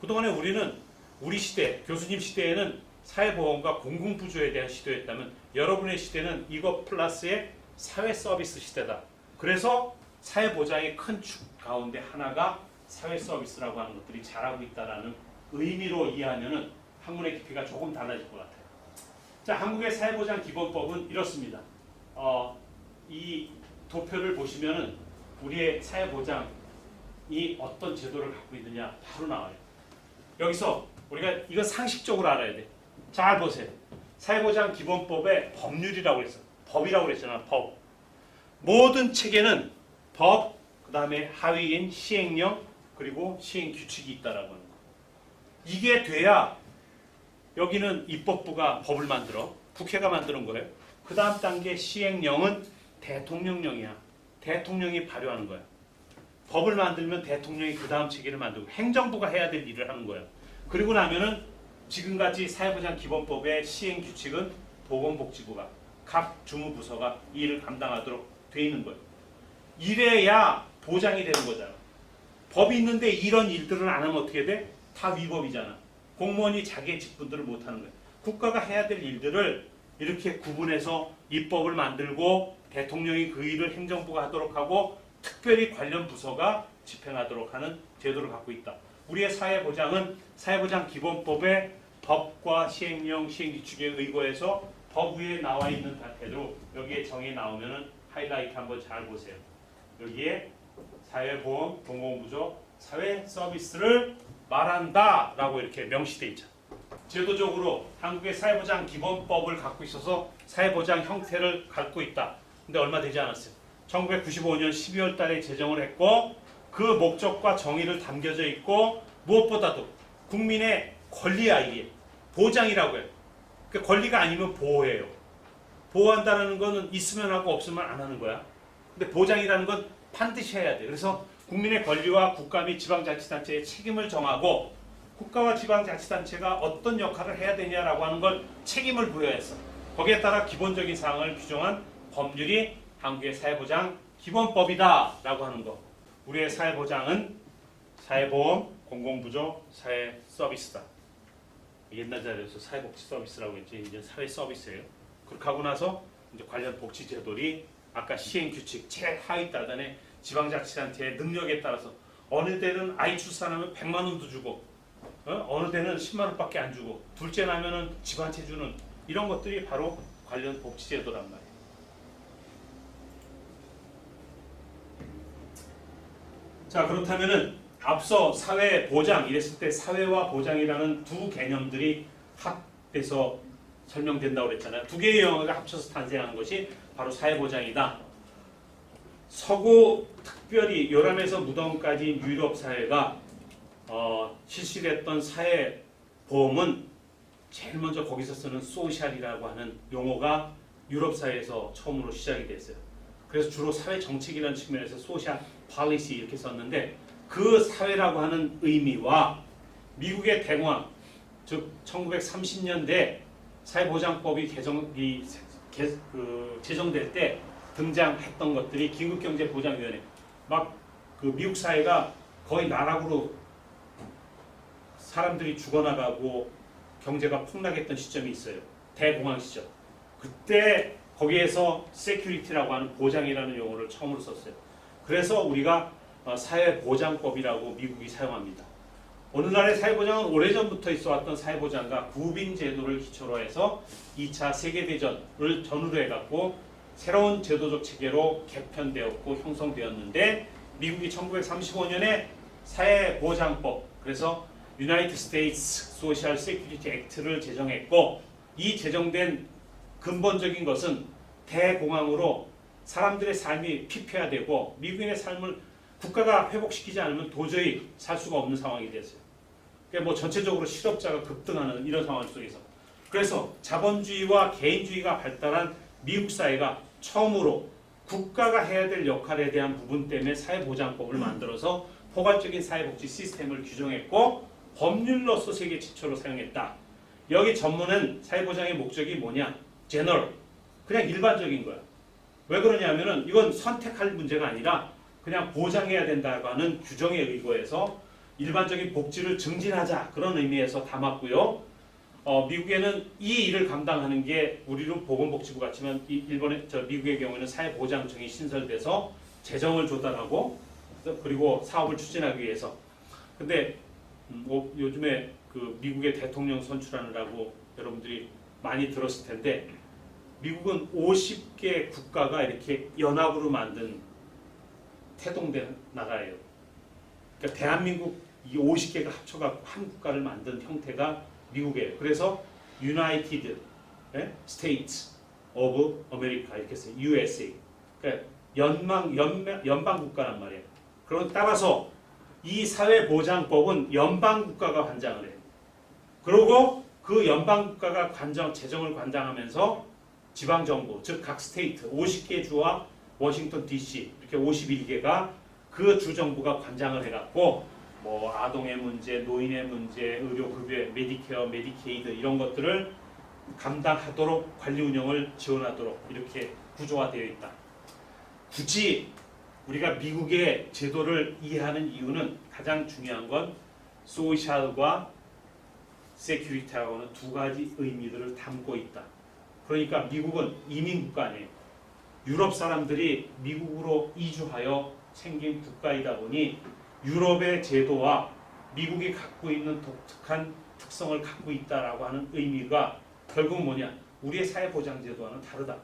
그동안에 우리는 우리 시대, 교수님 시대에는 사회보험과 공공부조에 대한 시도였다면 여러분의 시대는 이것 플러스의 사회 서비스 시대다. 그래서 사회보장의 큰 축 가운데 하나가 사회 서비스라고 하는 것들이 자라고 있다는 의미로 이해하면 학문의 깊이가 조금 달라질 것 같아요. 자, 한국의 사회보장 기본법은 이렇습니다. 이 도표를 보시면은 우리의 사회보장이 어떤 제도를 갖고 있느냐 바로 나와요. 여기서 우리가 이거 상식적으로 알아야 돼. 잘 보세요. 사회보장 기본법에 법률이라고 그랬어. 법이라고 그랬잖아. 법. 모든 체계는 법, 그 다음에 하위인 시행령, 그리고 시행 규칙이 있다라고 하는 거. 이게 돼야 여기는 입법부가 법을 만들어. 국회가 만드는 거예요. 그 다음 단계 시행령은 대통령령이야. 대통령이 발효하는 거야. 법을 만들면 대통령이 그 다음 체계를 만들고 행정부가 해야 될 일을 하는 거야. 그리고 나면은 지금같이 사회보장 기본법의 시행 규칙은 보건복지부가 각 주무부서가 이 일을 감당하도록 돼 있는 거예요. 이래야 보장이 되는 거잖아. 법이 있는데 이런 일들을 안 하면 어떻게 돼? 다 위법이잖아. 공무원이 자기의 직분들을 못 하는 거예요. 국가가 해야 될 일들을 이렇게 구분해서 입법을 만들고 대통령이 그 일을 행정부가 하도록 하고 특별히 관련 부서가 집행하도록 하는 제도를 갖고 있다. 우리의 사회보장은 사회보장 기본법의 법과 시행령, 시행규칙에 의거해서 법 위에 나와 있는 대로 여기에 정의 나오면은 하이라이트 한번 잘 보세요. 여기에 사회보험, 공공부조, 사회 서비스를 말한다라고 이렇게 명시돼 있죠. 제도적으로 한국의 사회보장 기본법을 갖고 있어서 사회보장 형태를 갖고 있다. 근데 얼마 되지 않았어요. 1995년 12월 달에 제정을 했고 그 목적과 정의를 담겨져 있고 무엇보다도 국민의 권리야. 이게 보장이라고 해요. 그 권리가 아니면 보호예요. 보호한다는 거는 있으면 하고 없으면 안 하는 거야. 근데 보장이라는 건 반드시 해야 돼. 그래서 국민의 권리와 국가 및 지방자치단체의 책임을 정하고 국가와 지방자치단체가 어떤 역할을 해야 되냐라고 하는 걸 책임을 부여했어. 거기에 따라 기본적인 사항을 규정한 법률이 한국의 사회보장 기본법이다라고 하는 거. 우리의 사회보장은 사회보험, 공공부조, 사회 서비스다. 옛날 자료에서 사회복지 서비스라고 했지 이제 사회 서비스예요. 그렇게 하고 나서 이제 관련 복지 제도들이 아까 시행 규칙 최하위 단에 지방자치단체의 능력에 따라서 어느 때는 아이 출산하면 100만 원도 주고 어느 데는 10만 원밖에 안 주고 둘째 나면은 집 한 채 주는 이런 것들이 바로 관련 복지제도란 말이에요. 자, 그렇다면은 앞서 사회 보장 이랬을 때 사회와 보장이라는 두 개념들이 합해서 설명된다고 그랬잖아요. 두 개의 영어가 합쳐서 탄생한 것이 바로 사회 보장이다. 서구 특별히 요람에서 무덤까지 유럽 사회가 실시됐던 사회 보험은 제일 먼저 거기서 쓰는 소셜이라고 하는 용어가 유럽 사회에서 처음으로 시작이 됐어요. 그래서 주로 사회 정책이라는 측면에서 소셜 policy 이렇게 썼는데 그 사회라고 하는 의미와 미국의 대공황 즉 1930년대 사회보장법이 제정될 때 등장했던 것들이 긴급경제보장위원회 막 그 미국 사회가 거의 나락으로 사람들이 죽어나가고 경제가 폭락했던 시점이 있어요. 대공황 시점. 그때 거기에서 security라고 하는 보장이라는 용어를 처음으로 썼어요. 그래서 우리가 사회보장법이라고 미국이 사용합니다. 오늘날의 사회보장은 오래전부터 있어왔던 사회보장과 구빈제도를 기초로 해서 2차 세계대전을 전후로 해갖고 새로운 제도적 체계로 개편되었고 형성되었는데 미국이 1935년에 사회보장법 그래서 United States Social Security Act를 제정했고 이 제정된 근본적인 것은 대공황으로 사람들의 삶이 피폐화되고 미국인의 삶을 국가가 회복시키지 않으면 도저히 살 수가 없는 상황이 됐어요. 그러니까 뭐 전체적으로 실업자가 급등하는 이런 상황 속에서 그래서 자본주의와 개인주의가 발달한 미국 사회가 처음으로 국가가 해야 될 역할에 대한 부분 때문에 사회보장법을 만들어서 포괄적인 사회복지 시스템을 규정했고 법률로서 세계 최초로 사용했다. 여기 전문은 사회보장의 목적이 뭐냐? 제너럴. 그냥 일반적인 거야. 왜 그러냐면은 이건 선택할 문제가 아니라 그냥 보장해야 된다고 하는 규정에 의거해서 일반적인 복지를 증진하자 그런 의미에서 담았고요. 미국에는 이 일을 감당하는 게 우리는 보건복지부 같지만 미국의 경우에는 사회보장청이 신설돼서 재정을 조달하고 그리고 사업을 추진하기 위해서. 근데 요즘에 그 미국의 대통령 선출하느라고 여러분들이 많이 들었을 텐데 미국은 50개 국가가 이렇게 연합으로 만든 태동된 나라예요. 그러니까 대한민국 이 50개가 합쳐가 한 국가를 만든 형태가 미국이에요. 그래서 United States of America 이렇게 써요. USA. 그러니까 연방 국가란 말이에요. 그럼 따라서 이 사회보장법은 연방 국가가 관장을 해요. 그리고 그 연방 국가가 재정을 관장하면서 지방 정부, 즉 각 스테이트 50개 주와 워싱턴 DC 이렇게 51개가 그 주 정부가 관장을 해갖고 뭐 아동의 문제, 노인의 문제, 의료급여, 메디케어, 메디케이드 이런 것들을 감당하도록 관리 운영을 지원하도록 이렇게 구조화되어 있다. 굳이 우리가 미국의 제도를 이해하는 이유는 가장 중요한 건 소셜과 세큐리티하고는 두 가지 의미들을 담고 있다. 그러니까 미국은 이민국가 아니에요. 유럽 사람들이 미국으로 이주하여 생긴 국가이다 보니 유럽의 제도와 미국이 갖고 있는 독특한 특성을 갖고 있다라고 하는 의미가 결국 뭐냐? 우리의 사회보장제도와는 다르다.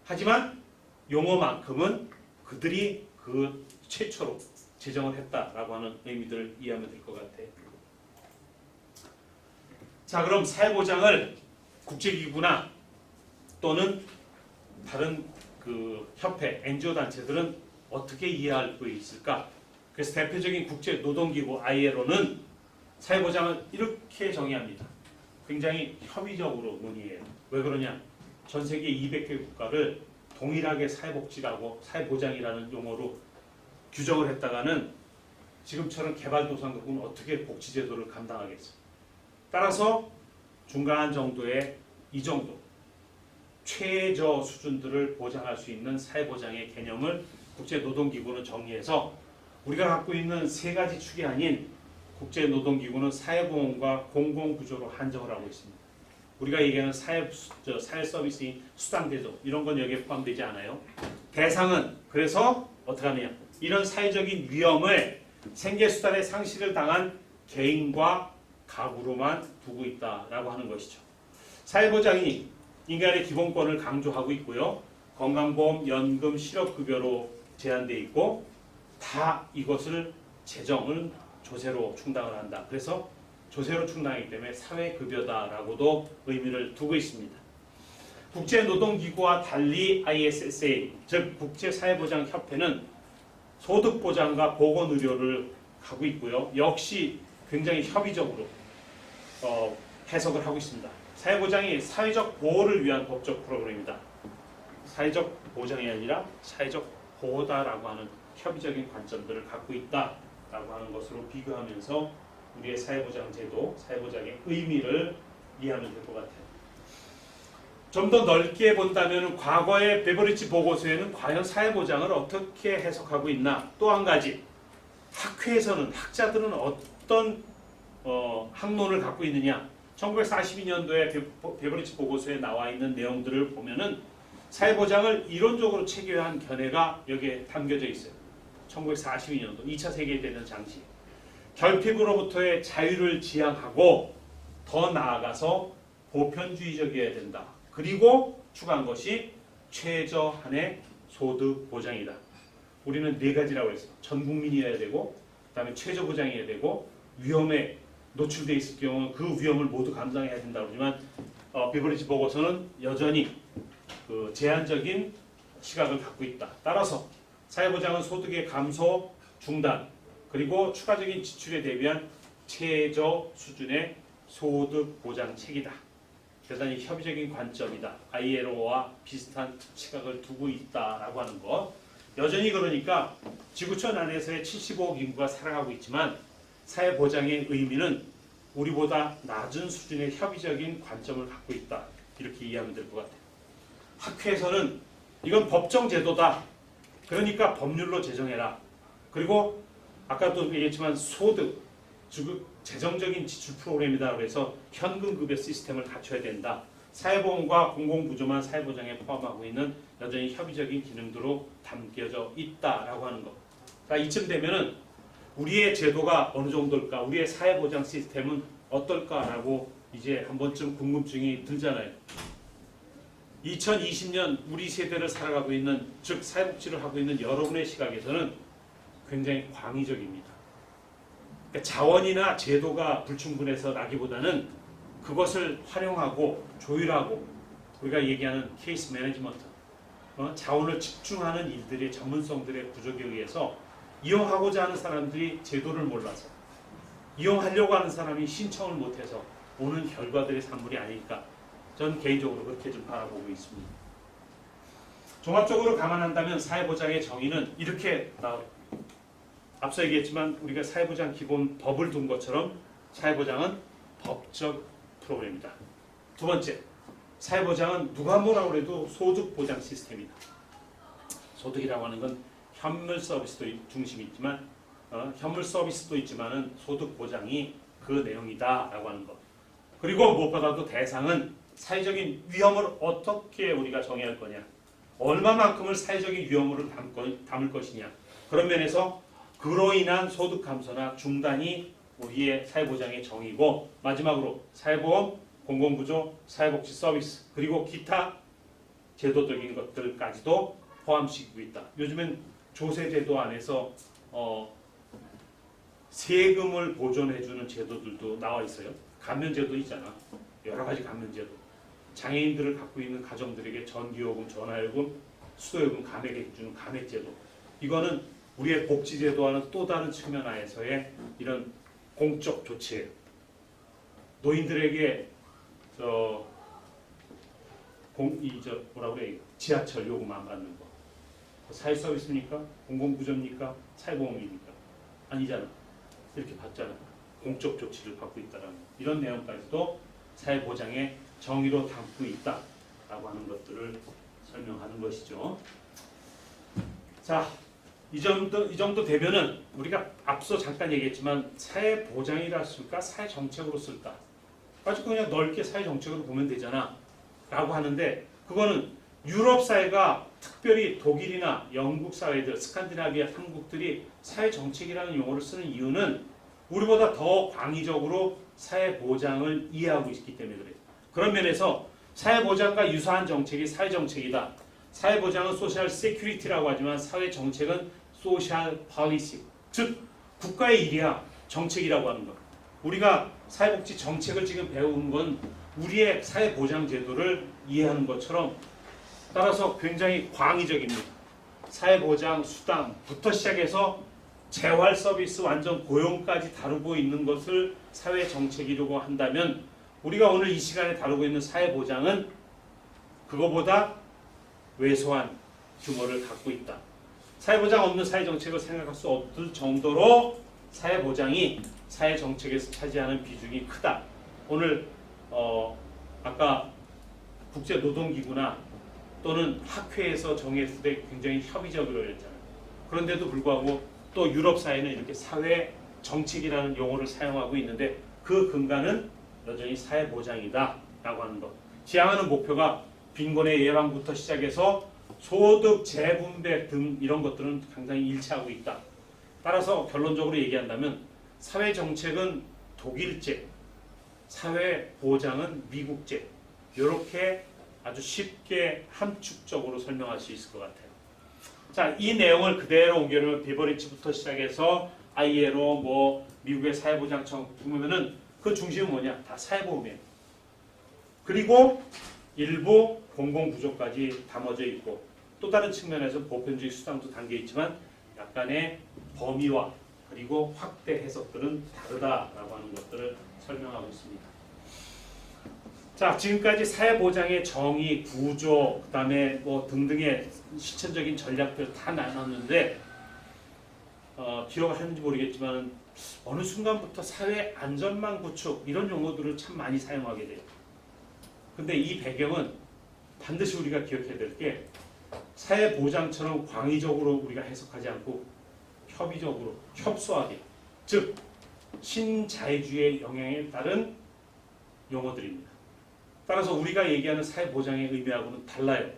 하지만 용어만큼은 그들이 그 최초로 제정을 했다라고 하는 의미들을 이해하면 될 것 같아요. 자, 그럼 사회보장을 국제기구나 또는 다른 그 협회, NGO 단체들은 어떻게 이해할 수 있을까? 그래서 대표적인 국제노동기구 ILO는 사회보장을 이렇게 정의합니다. 굉장히 협의적으로 논의해요. 왜 그러냐? 전 세계 200개 국가를 동일하게 사회복지라고 사회보장이라는 용어로 규정을 했다가는 지금처럼 개발도상국은 어떻게 복지제도를 감당하겠어요? 따라서 중간 정도의 이 정도 최저 수준들을 보장할 수 있는 사회보장의 개념을 국제노동기구는 정리해서 우리가 갖고 있는 세 가지 축이 아닌 국제노동기구는 사회보험과 공공구조로 한정을 하고 있습니다. 우리가 얘기하는 사회 서비스인 수당제도 이런 건 여기에 포함되지 않아요. 대상은 그래서 어떻게 하느냐? 이런 사회적인 위험을 생계수단의 상실을 당한 개인과 가구로만 두고 있다라고 하는 것이죠. 사회보장이 인간의 기본권을 강조하고 있고요. 건강보험, 연금, 실업급여로 제한되어 있고 다 이것을 재정을 조세로 충당을 한다. 그래서 조세로 충당하기 때문에 사회급여다라고도 의미를 두고 있습니다. 국제노동기구와 달리 ISSA, 즉 국제사회보장협회는 소득보장과 보건의료를 하고 있고요. 역시 굉장히 협의적으로 해석을 하고 있습니다. 사회보장이 사회적 보호를 위한 법적 프로그램이다. 사회적 보장이 아니라 사회적 보호다라고 하는 협의적인 관점들을 갖고 있다라고 하는 것으로 비교하면서 우리의 사회보장 제도, 사회보장의 의미를 이해하면 될 것 같아요. 좀 더 넓게 본다면 과거의 베버리지 보고서에는 과연 사회보장을 어떻게 해석하고 있나? 또 한 가지, 학회에서는 학자들은 어떤 학론을 갖고 있느냐? 1942년도에 베버리지 보고서에 나와 있는 내용들을 보면은 사회보장을 이론적으로 체계화한 견해가 여기에 담겨져 있어요. 1942년도 2차 세계대전 당시 결핍으로부터의 자유를 지향하고 더 나아가서 보편주의적이어야 된다. 그리고 추가한 것이 최저한의 소득 보장이다. 우리는 네 가지라고 했어요. 전 국민이어야 되고, 그다음에 최저 보장이어야 되고, 위험에 노출돼 있을 경우 그 위험을 모두 감당해야 된다고 그러지만 베버리지 보고서는 여전히 그 제한적인 시각을 갖고 있다. 따라서 사회보장은 소득의 감소, 중단, 그리고 추가적인 지출에 대비한 최저 수준의 소득 보장책이다. 대단히 협의적인 관점이다. ILO와 비슷한 시각을 두고 있다라고 하는 것. 여전히 그러니까 지구촌 안에서의 75억 인구가 살아가고 있지만 사회보장의 의미는 우리보다 낮은 수준의 협의적인 관점을 갖고 있다. 이렇게 이해하면 될 것 같아요. 학회에서는 이건 법정 제도다. 그러니까 법률로 제정해라. 그리고 아까도 얘기했지만 소득, 즉 재정적인 지출 프로그램이다. 그래서 현금급여 시스템을 갖춰야 된다. 사회보험과 공공부조만 사회보장에 포함하고 있는 여전히 협의적인 기능들로 담겨져 있다라고 하는 것. 그러니까 이쯤 되면은 우리의 제도가 어느 정도일까, 우리의 사회보장 시스템은 어떨까라고 이제 한 번쯤 궁금증이 들잖아요. 2020년 우리 세대를 살아가고 있는, 즉 사회복지를 하고 있는 여러분의 시각에서는 굉장히 광의적입니다. 그러니까 자원이나 제도가 불충분해서 나기보다는 그것을 활용하고 조율하고 우리가 얘기하는 케이스 매니지먼트, 자원을 집중하는 일들의 전문성들의 부족에 의해서 이용하고자 하는 사람들이 제도를 몰라서, 이용하려고 하는 사람이 신청을 못해서 오는 결과들의 산물이 아닐까, 저는 개인적으로 그렇게 좀 바라보고 있습니다. 종합적으로 감안한다면 사회보장의 정의는 이렇게 앞서 얘기했지만 우리가 사회보장 기본 법을 둔 것처럼 사회보장은 법적 프로그램이다. 두 번째, 사회보장은 누가 뭐라고 해도 소득보장 시스템이다. 소득이라고 하는 건 현물 서비스도 중심이 있지만 현물 서비스도 있지만은 소득 보장이 그 내용이다라고 하는 것. 그리고 무엇보다도 대상은 사회적인 위험을 어떻게 우리가 정의할 거냐, 얼마만큼을 사회적인 위험으로 담을 것이냐. 그런 면에서 그로 인한 소득 감소나 중단이 우리의 사회보장의 정의고, 마지막으로 사회보험, 공공부조, 사회복지 서비스, 그리고 기타 제도적인 것들까지도 포함시키고 있다. 요즘엔 조세제도 안에서 세금을 보존해주는 제도들도 나와 있어요. 감면제도 있잖아. 여러 가지 감면제도. 장애인들을 갖고 있는 가정들에게 전기요금, 전화요금, 수도요금 감액해주는 감액제도. 이거는 우리의 복지제도와는 또 다른 측면 하에서의 이런 공적 조치예요. 노인들에게 지하철 요금 안 받는 거. 사회 서비스입니까? 공공부조입니까? 사회보험입니까? 아니잖아. 이렇게 받잖아. 공적 조치를 받고 있다라는 이런 내용까지도 사회보장의 정의로 담고 있다라고 하는 것들을 설명하는 것이죠. 자, 이 정도 되면은 우리가 앞서 잠깐 얘기했지만 사회보장이라 쓸까? 사회정책으로 쓸까? 아주 그냥 넓게 사회정책으로 보면 되잖아 라고 하는데, 그거는 유럽 사회가, 특별히 독일이나 영국 사회들, 스칸디나비아 한국들이 사회정책이라는 용어를 쓰는 이유는 우리보다 더 광의적으로 사회보장을 이해하고 있기 때문에 그래요. 그런 면에서 사회보장과 유사한 정책이 사회정책이다. 사회보장은 소셜 세큐리티라고 하지만 사회정책은 소셜 폴리시, 즉 국가의 일이야 정책이라고 하는 것. 우리가 사회복지 정책을 지금 배우는 건 우리의 사회보장 제도를 이해하는 것처럼 따라서 굉장히 광의적입니다. 사회보장 수당부터 시작해서 재활 서비스 완전 고용까지 다루고 있는 것을 사회정책이라고 한다면 우리가 오늘 이 시간에 다루고 있는 사회보장은 그거보다 왜소한 규모를 갖고 있다. 사회보장 없는 사회정책을 생각할 수 없을 정도로 사회보장이 사회정책에서 차지하는 비중이 크다. 오늘 아까 국제노동기구나 또는 학회에서 정했을 때 굉장히 협의적으로 했잖아요. 그런데도 불구하고 또 유럽 사회는 이렇게 사회정책이라는 용어를 사용하고 있는데 그 근간은 여전히 사회보장이다라고 하는 것. 지향하는 목표가 빈곤의 예방부터 시작해서 소득 재분배 등 이런 것들은 굉장히 일치하고 있다. 따라서 결론적으로 얘기한다면 사회정책은 독일제, 사회보장은 미국제, 이렇게 아주 쉽게 함축적으로 설명할 수 있을 것 같아요. 자, 이 내용을 그대로 옮겨놓으면 비버리지부터 시작해서 ILO, 미국의 사회보장청 보면은 그 중심은 뭐냐? 다 사회보험이에요. 그리고 일부 공공부조까지 담아져 있고 또 다른 측면에서 보편주의 수당도 담겨 있지만 약간의 범위와 그리고 확대 해석들은 다르다라고 하는 것들을 설명하고 있습니다. 자, 지금까지 사회보장의 정의, 구조, 그 다음에 등등의 실천적인 전략들 다 나눴는데 기억하는지 모르겠지만 어느 순간부터 사회안전망 구축 이런 용어들을 참 많이 사용하게 돼요. 근데 이 배경은 반드시 우리가 기억해야 될 게 사회보장처럼 광의적으로 우리가 해석하지 않고 협의적으로 협소하게, 즉 신자유주의의 영향에 따른 용어들입니다. 따라서 우리가 얘기하는 사회보장의 의미하고는 달라요.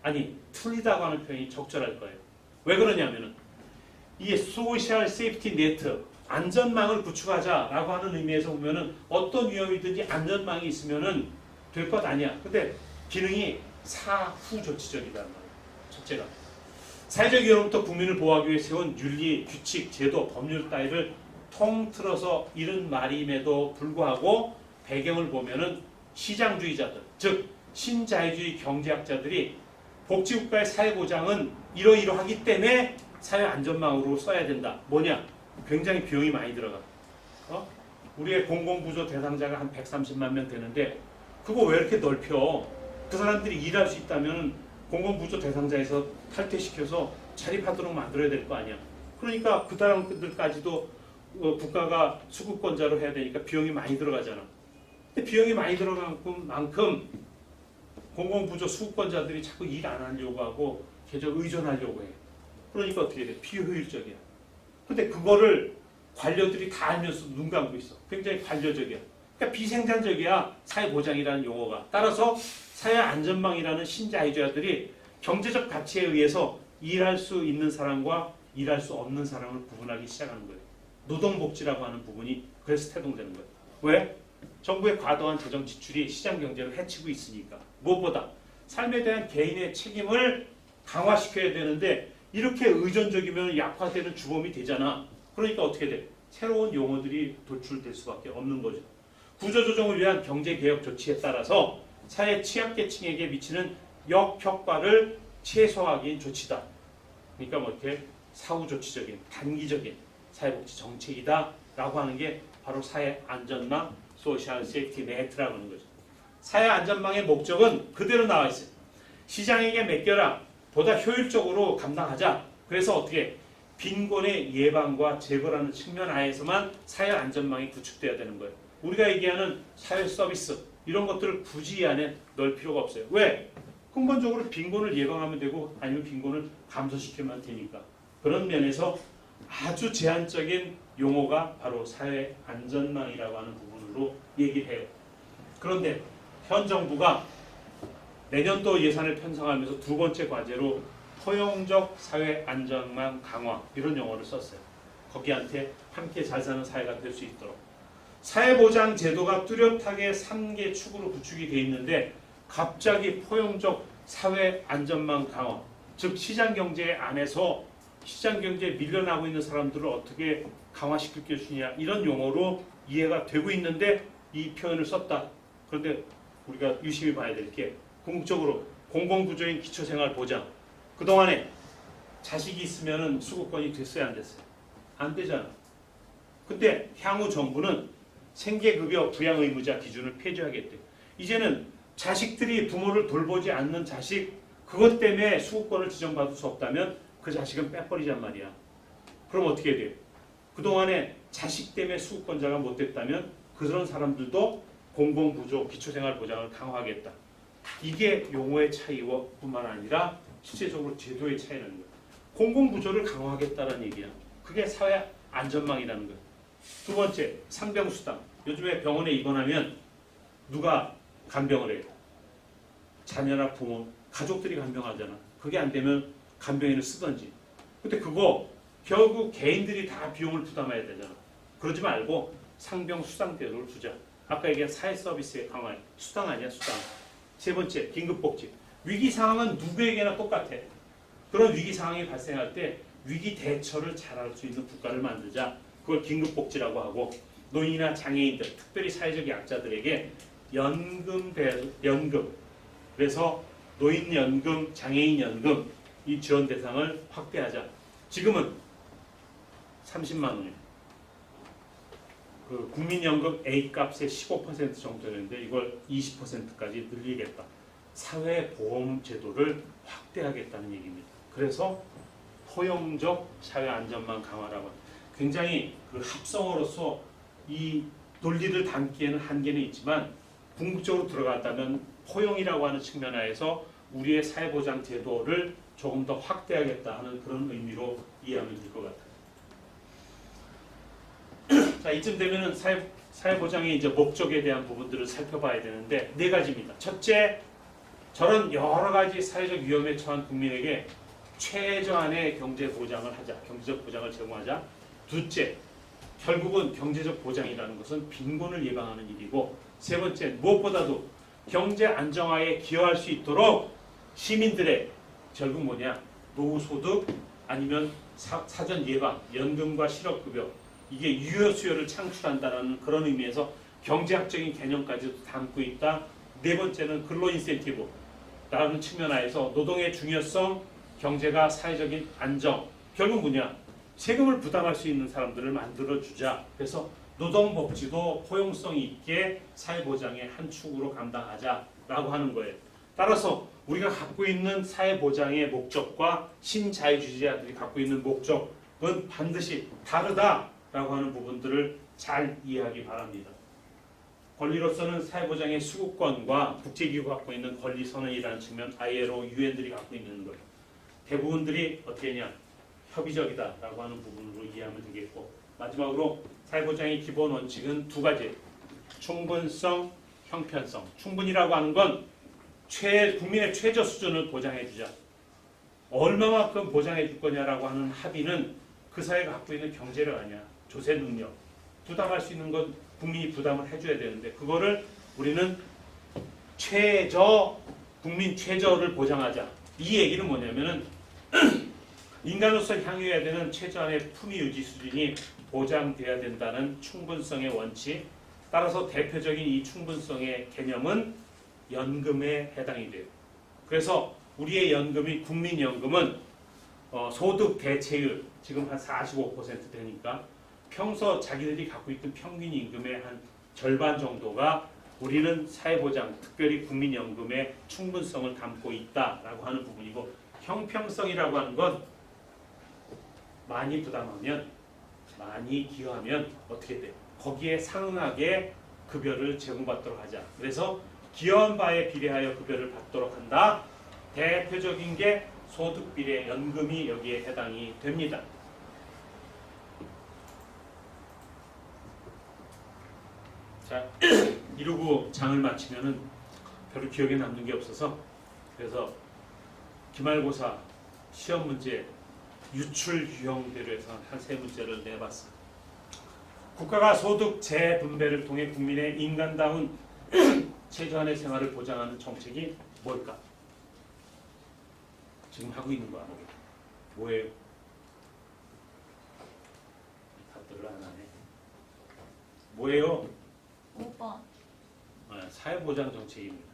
아니, 틀리다고 하는 표현이 적절할 거예요. 왜 그러냐면은 이 소셜 세이프티 네트, 안전망을 구축하자라고 하는 의미에서 보면은 어떤 위험이든지 안전망이 있으면은 될 것 아니야. 근데 기능이 사후 조치적이란 말이에요. 첫째가 사회적 위험부터 국민을 보호하기 위해 세운 윤리, 규칙, 제도, 법률 따위를 통틀어서 이른 말임에도 불구하고 배경을 보면은 시장주의자들, 즉 신자유주의 경제학자들이 복지국가의 사회보장은 이러이러하기 때문에 사회안전망으로 써야 된다. 뭐냐? 굉장히 비용이 많이 들어가. 우리의 공공부조 대상자가 한 130만 명 되는데 그거 왜 이렇게 넓혀? 그 사람들이 일할 수 있다면 공공부조 대상자에서 탈퇴시켜서 자립하도록 만들어야 될 거 아니야. 그러니까 그 사람들까지도 국가가 수급권자로 해야 되니까 비용이 많이 들어가잖아. 근데 비용이 많이 들어간 만큼 공공부조 수급권자들이 자꾸 일 안 하려고 하고 계속 의존하려고 해. 그러니까 어떻게 돼? 비효율적이야. 근데 그거를 관료들이 다 알면서 눈 감고 있어. 굉장히 관료적이야. 그러니까 비생산적이야. 사회보장이라는 용어가. 따라서 사회안전망이라는 신자유주의자들이 경제적 가치에 의해서 일할 수 있는 사람과 일할 수 없는 사람을 구분하기 시작하는 거예요. 노동복지라고 하는 부분이 그래서 태동되는 거예요. 왜? 정부의 과도한 재정 지출이 시장 경제를 해치고 있으니까. 무엇보다 삶에 대한 개인의 책임을 강화시켜야 되는데 이렇게 의존적이면 약화되는 주범이 되잖아. 그러니까 어떻게 돼? 새로운 용어들이 도출될 수밖에 없는 거죠. 구조조정을 위한 경제개혁 조치에 따라서 사회 취약계층에게 미치는 역효과를 최소화하기 위한 조치다. 그러니까 이렇게 사후조치적인 단기적인 사회복지 정책이다라고 하는 게 바로 사회안전망, 소셜 세이프티 네트라고 하는 거죠. 사회안전망의 목적은 그대로 나와 있어요. 시장에게 맡겨라. 보다 효율적으로 감당하자. 그래서 어떻게 빈곤의 예방과 제거라는 측면 하에서만 사회안전망이 구축돼야 되는 거예요. 우리가 얘기하는 사회 서비스 이런 것들을 굳이 이 안에 넣을 필요가 없어요. 왜? 근본적으로 빈곤을 예방하면 되고 아니면 빈곤을 감소시키면 되니까. 그런 면에서 아주 제한적인 용어가 바로 사회안전망이라고 하는 부분으로 얘기를 해요. 그런데 현 정부가 내년도 예산을 편성하면서 두 번째 과제로 포용적 사회안전망 강화 이런 용어를 썼어요. 거기한테 함께 잘 사는 사회가 될 수 있도록 사회보장 제도가 뚜렷하게 3개 축으로 구축이 되어 있는데 갑자기 포용적 사회 안전망 강화, 즉 시장 경제 안에서 시장 경제에 밀려나고 있는 사람들을 어떻게 강화시킬 것이냐 이런 용어로 이해가 되고 있는데 이 표현을 썼다. 그런데 우리가 유심히 봐야 될 게 궁극적으로 공공구조인 기초생활보장 그동안에 자식이 있으면 수급권이 됐어요 안 됐어요? 안 되잖아. 근데 향후 정부는 생계급여 부양의무자 기준을 폐지하겠대요. 이제는 자식들이 부모를 돌보지 않는 자식 그것 때문에 수급권을 지정받을 수 없다면 그 자식은 빼버리잔 말이야. 그럼 어떻게 돼요? 그동안에 자식 때문에 수급권자가 못 됐다면 그런 사람들도 공공구조 기초생활보장을 강화하겠다. 이게 용어의 차이뿐만 아니라 실제적으로 제도의 차이라는 거예요. 공공구조를 강화하겠다는 얘기야. 그게 사회 안전망이라는 거예요. 두 번째, 상병수당. 요즘에 병원에 입원하면 누가 간병을 해요? 자녀나 부모, 가족들이 간병하잖아. 그게 안 되면 간병인을 쓰던지. 근데 그거 결국 개인들이 다 비용을 부담해야 되잖아. 그러지 말고 상병수당제도를 두자. 아까 얘기한 사회서비스의 강화. 수당 아니야, 수당. 세 번째, 긴급복지. 위기 상황은 누구에게나 똑같아. 그런 위기 상황이 발생할 때 위기 대처를 잘할 수 있는 국가를 만들자. 그걸 긴급복지라고 하고 노인이나 장애인들, 특별히 사회적 약자들에게 연금, 그래서 노인연금, 장애인연금 이 지원 대상을 확대하자. 지금은 30만 원이에요. 그 국민연금 A값의 15% 정도 되는데 이걸 20%까지 늘리겠다. 사회보험 제도를 확대하겠다는 얘기입니다. 그래서 포용적 사회안전망 강화라고 굉장히 그 합성어로서 이 논리를 담기에는 한계는 있지만 궁극적으로 들어갔다면 포용이라고 하는 측면에서 우리의 사회보장 제도를 조금 더 확대하겠다 하는 그런 의미로 이해하면 될 것 같아요. 자, 이쯤 되면은 사회보장의 이제 목적에 대한 부분들을 살펴봐야 되는데 네 가지입니다. 첫째, 저런 여러 가지 사회적 위험에 처한 국민에게 최저한의 경제 보장을 하자, 경제적 보장을 제공하자. 둘째, 결국은 경제적 보장이라는 것은 빈곤을 예방하는 일이고, 세 번째, 무엇보다도 경제 안정화에 기여할 수 있도록 시민들의 결국 뭐냐, 노후소득 아니면 사전 예방, 연금과 실업급여 이게 유효 수요를 창출한다는 그런 의미에서 경제학적인 개념까지도 담고 있다. 네 번째는 근로 인센티브라는 측면에서 노동의 중요성, 경제가 사회적인 안정, 결국 뭐냐, 세금을 부담할 수 있는 사람들을 만들어주자. 그래서 노동복지도 포용성 있게 사회보장의 한 축으로 감당하자라고 하는 거예요. 따라서 우리가 갖고 있는 사회보장의 목적과 신자유주의자들이 갖고 있는 목적은 반드시 다르다라고 하는 부분들을 잘 이해하기 바랍니다. 권리로서는 사회보장의 수급권과 국제기구가 갖고 있는 권리선언이라는 측면, ILO, UN들이 갖고 있는 거예요. 대부분들이 어떻게 했냐, 협의적이다라고 하는 부분으로 이해하면 되겠고, 마지막으로 사회보장의 기본 원칙은 두 가지, 충분성, 형편성. 충분이라고 하는 건 국민의 최저 수준을 보장해 주자. 얼마만큼 보장해 줄 거냐라고 하는 합의는 그 사회가 갖고 있는 경제력 아니야, 조세 능력. 부담할 수 있는 건 국민이 부담을 해줘야 되는데 그거를 우리는 국민 최저를 보장하자. 이 얘기는 뭐냐면은 인간으로서 향유해야 되는 최저한의 품위 유지 수준이 보장돼야 된다는 충분성의 원칙. 따라서 대표적인 이 충분성의 개념은 연금에 해당이 돼요. 그래서 우리의 연금이 국민연금은 소득 대체율 지금 한 45% 되니까 평소 자기들이 갖고 있던 평균 임금의 한 절반 정도가 우리는 사회보장, 특별히 국민연금의 충분성을 담고 있다라고 하는 부분이고, 형평성이라고 하는 건 많이 부담하면, 많이 기여하면 어떻게 돼요? 거기에 상응하게 급여를 제공받도록 하자. 그래서 기여한 바에 비례하여 급여를 받도록 한다. 대표적인 게 소득비례 연금이 여기에 해당이 됩니다. 자, 이러고 장을 마치면은 별로 기억에 남는 게 없어서, 그래서 기말고사 시험 문제 유출 유형대로 해서 한 세 문제를 내봤습니다. 국가가 소득 재분배를 통해 국민의 인간다운 최저한의 생활을 보장하는 정책이 뭘까? 지금 하고 있는 거 아니에요? 뭐예요? 답들을 안 하네. 뭐예요? 5번. 사회보장 정책입니다.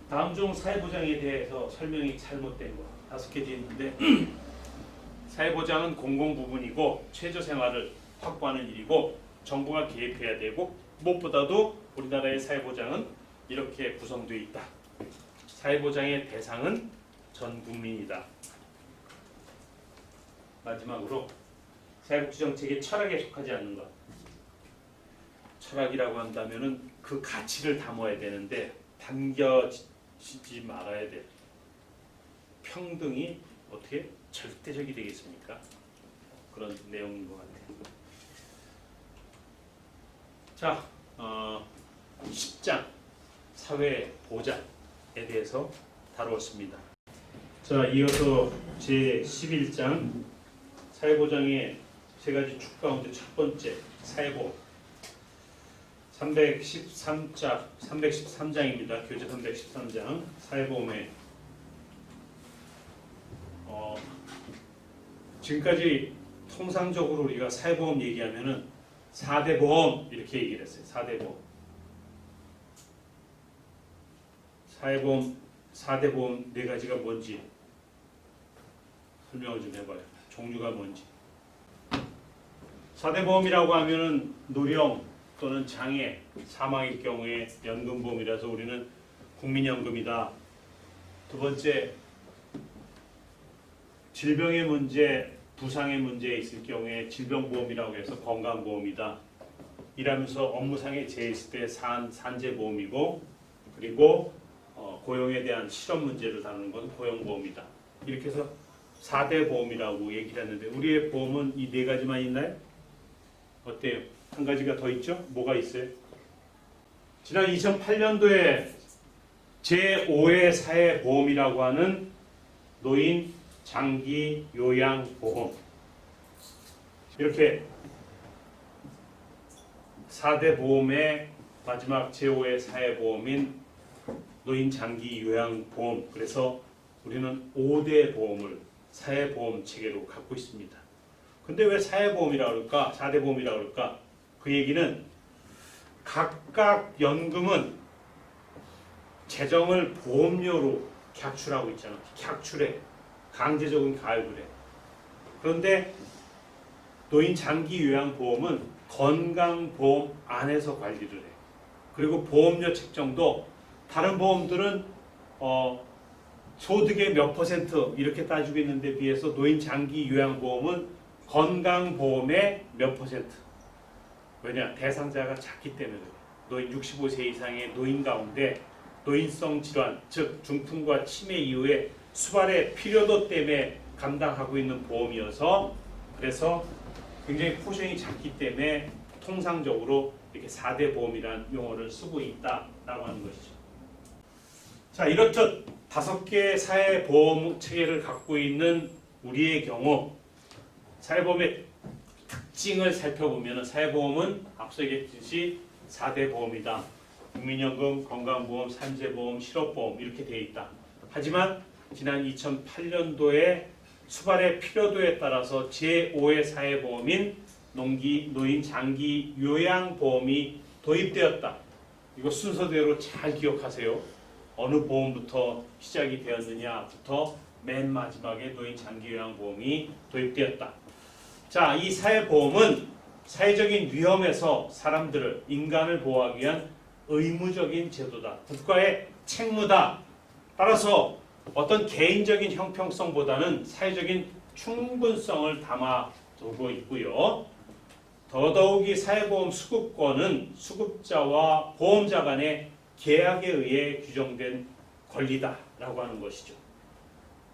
다음 중 사회보장에 대해서 설명이 잘못된 거 5개 있는데 사회보장은 공공부문이고 최저생활을 확보하는 일이고 정부가 개입해야 되고 무엇보다도 우리나라의 사회보장은 이렇게 구성되어 있다. 사회보장의 대상은 전 국민이다. 마지막으로 사회복지정책의 철학에 속하지 않는 것. 철학이라고 한다면은 그 가치를 담아야 되는데 담겨지지 말아야 돼. 평등이 어떻게 절대적이 되겠습니까? 그런 내용인 것 같아요. 자, 10장 사회 보장에 대해서 다루었습니다. 자, 이어서 제 11장 사회보장의 세 가지 축 가운데 첫 번째 사회보험 313장입니다. 교재 313장 사회보험에 지금까지 통상적으로 우리가 사회보험 얘기하면은 4대 보험 이렇게 얘기를 했어요. 4대 보험. 사회보험 4대 보험 네 가지가 뭔지 설명을 좀 해봐요. 종류가 뭔지. 4대 보험이라고 하면은 노령 또는 장애, 사망일 경우에 연금보험이라서 우리는 국민연금이다. 두 번째, 질병의 문제, 부상의 문제 있을 경우에 질병보험이라고 해서 건강보험이다. 일하면서 업무상의 재해 있을 때 산재보험이고, 그리고 고용에 대한 실업 문제를 다루는 건 고용보험이다. 이렇게 해서 4대 보험이라고 얘기를 했는데 우리의 보험은 이 네 가지만 있나요? 어때요? 한 가지가 더 있죠? 뭐가 있어요? 지난 2008년도에 제5회 사회보험이라고 하는 노인 장기 요양보험 이렇게 4대 보험의 마지막 제5회 사회보험인 노인 장기 요양보험 그래서 우리는 5대 보험을 사회보험 체계로 갖고 있습니다. 근데 왜 사회보험이라고 그럴까? 4대 보험이라고 그럴까? 그 얘기는 각각 연금은 재정을 보험료로 객출하고 있잖아. 객출해. 강제적인 가입을 해. 그런데 노인 장기 요양보험은 건강보험 안에서 관리를 해. 그리고 보험료 책정도 다른 보험들은 소득의 몇 퍼센트 이렇게 따지고 있는데 비해서 노인 장기 요양보험은 건강보험의 몇 퍼센트. 왜냐? 대상자가 작기 때문에 그래요. 노인 65세 이상의 노인 가운데 노인성 질환, 즉 중풍과 치매 이후에 수발의 필요도 때문에 감당하고 있는 보험이어서 그래서 굉장히 포션이 작기 때문에 통상적으로 이렇게 4대 보험이라는 용어를 쓰고 있다라고 하는 것이죠. 자, 이렇듯 5개의 사회보험 체계를 갖고 있는 우리의 경우 사회보험의 특징을 살펴보면 사회보험은 앞서 얘기했듯이 4대 보험이다. 국민연금, 건강보험, 산재보험, 실업보험 이렇게 되어 있다. 하지만 지난 2008년도에 수발의 필요도에 따라서 제5의 사회보험인 노인 장기 요양보험이 도입되었다. 이거 순서대로 잘 기억하세요. 어느 보험부터 시작이 되었느냐부터 맨 마지막에 노인 장기 요양보험이 도입되었다. 자, 이 사회보험은 사회적인 위험에서 사람들을 인간을 보호하기 위한 의무적인 제도다. 국가의 책무다. 따라서 어떤 개인적인 형평성보다는 사회적인 충분성을 담아두고 있고요. 더더욱이 사회보험 수급권은 수급자와 보험자 간의 계약에 의해 규정된 권리다라고 하는 것이죠.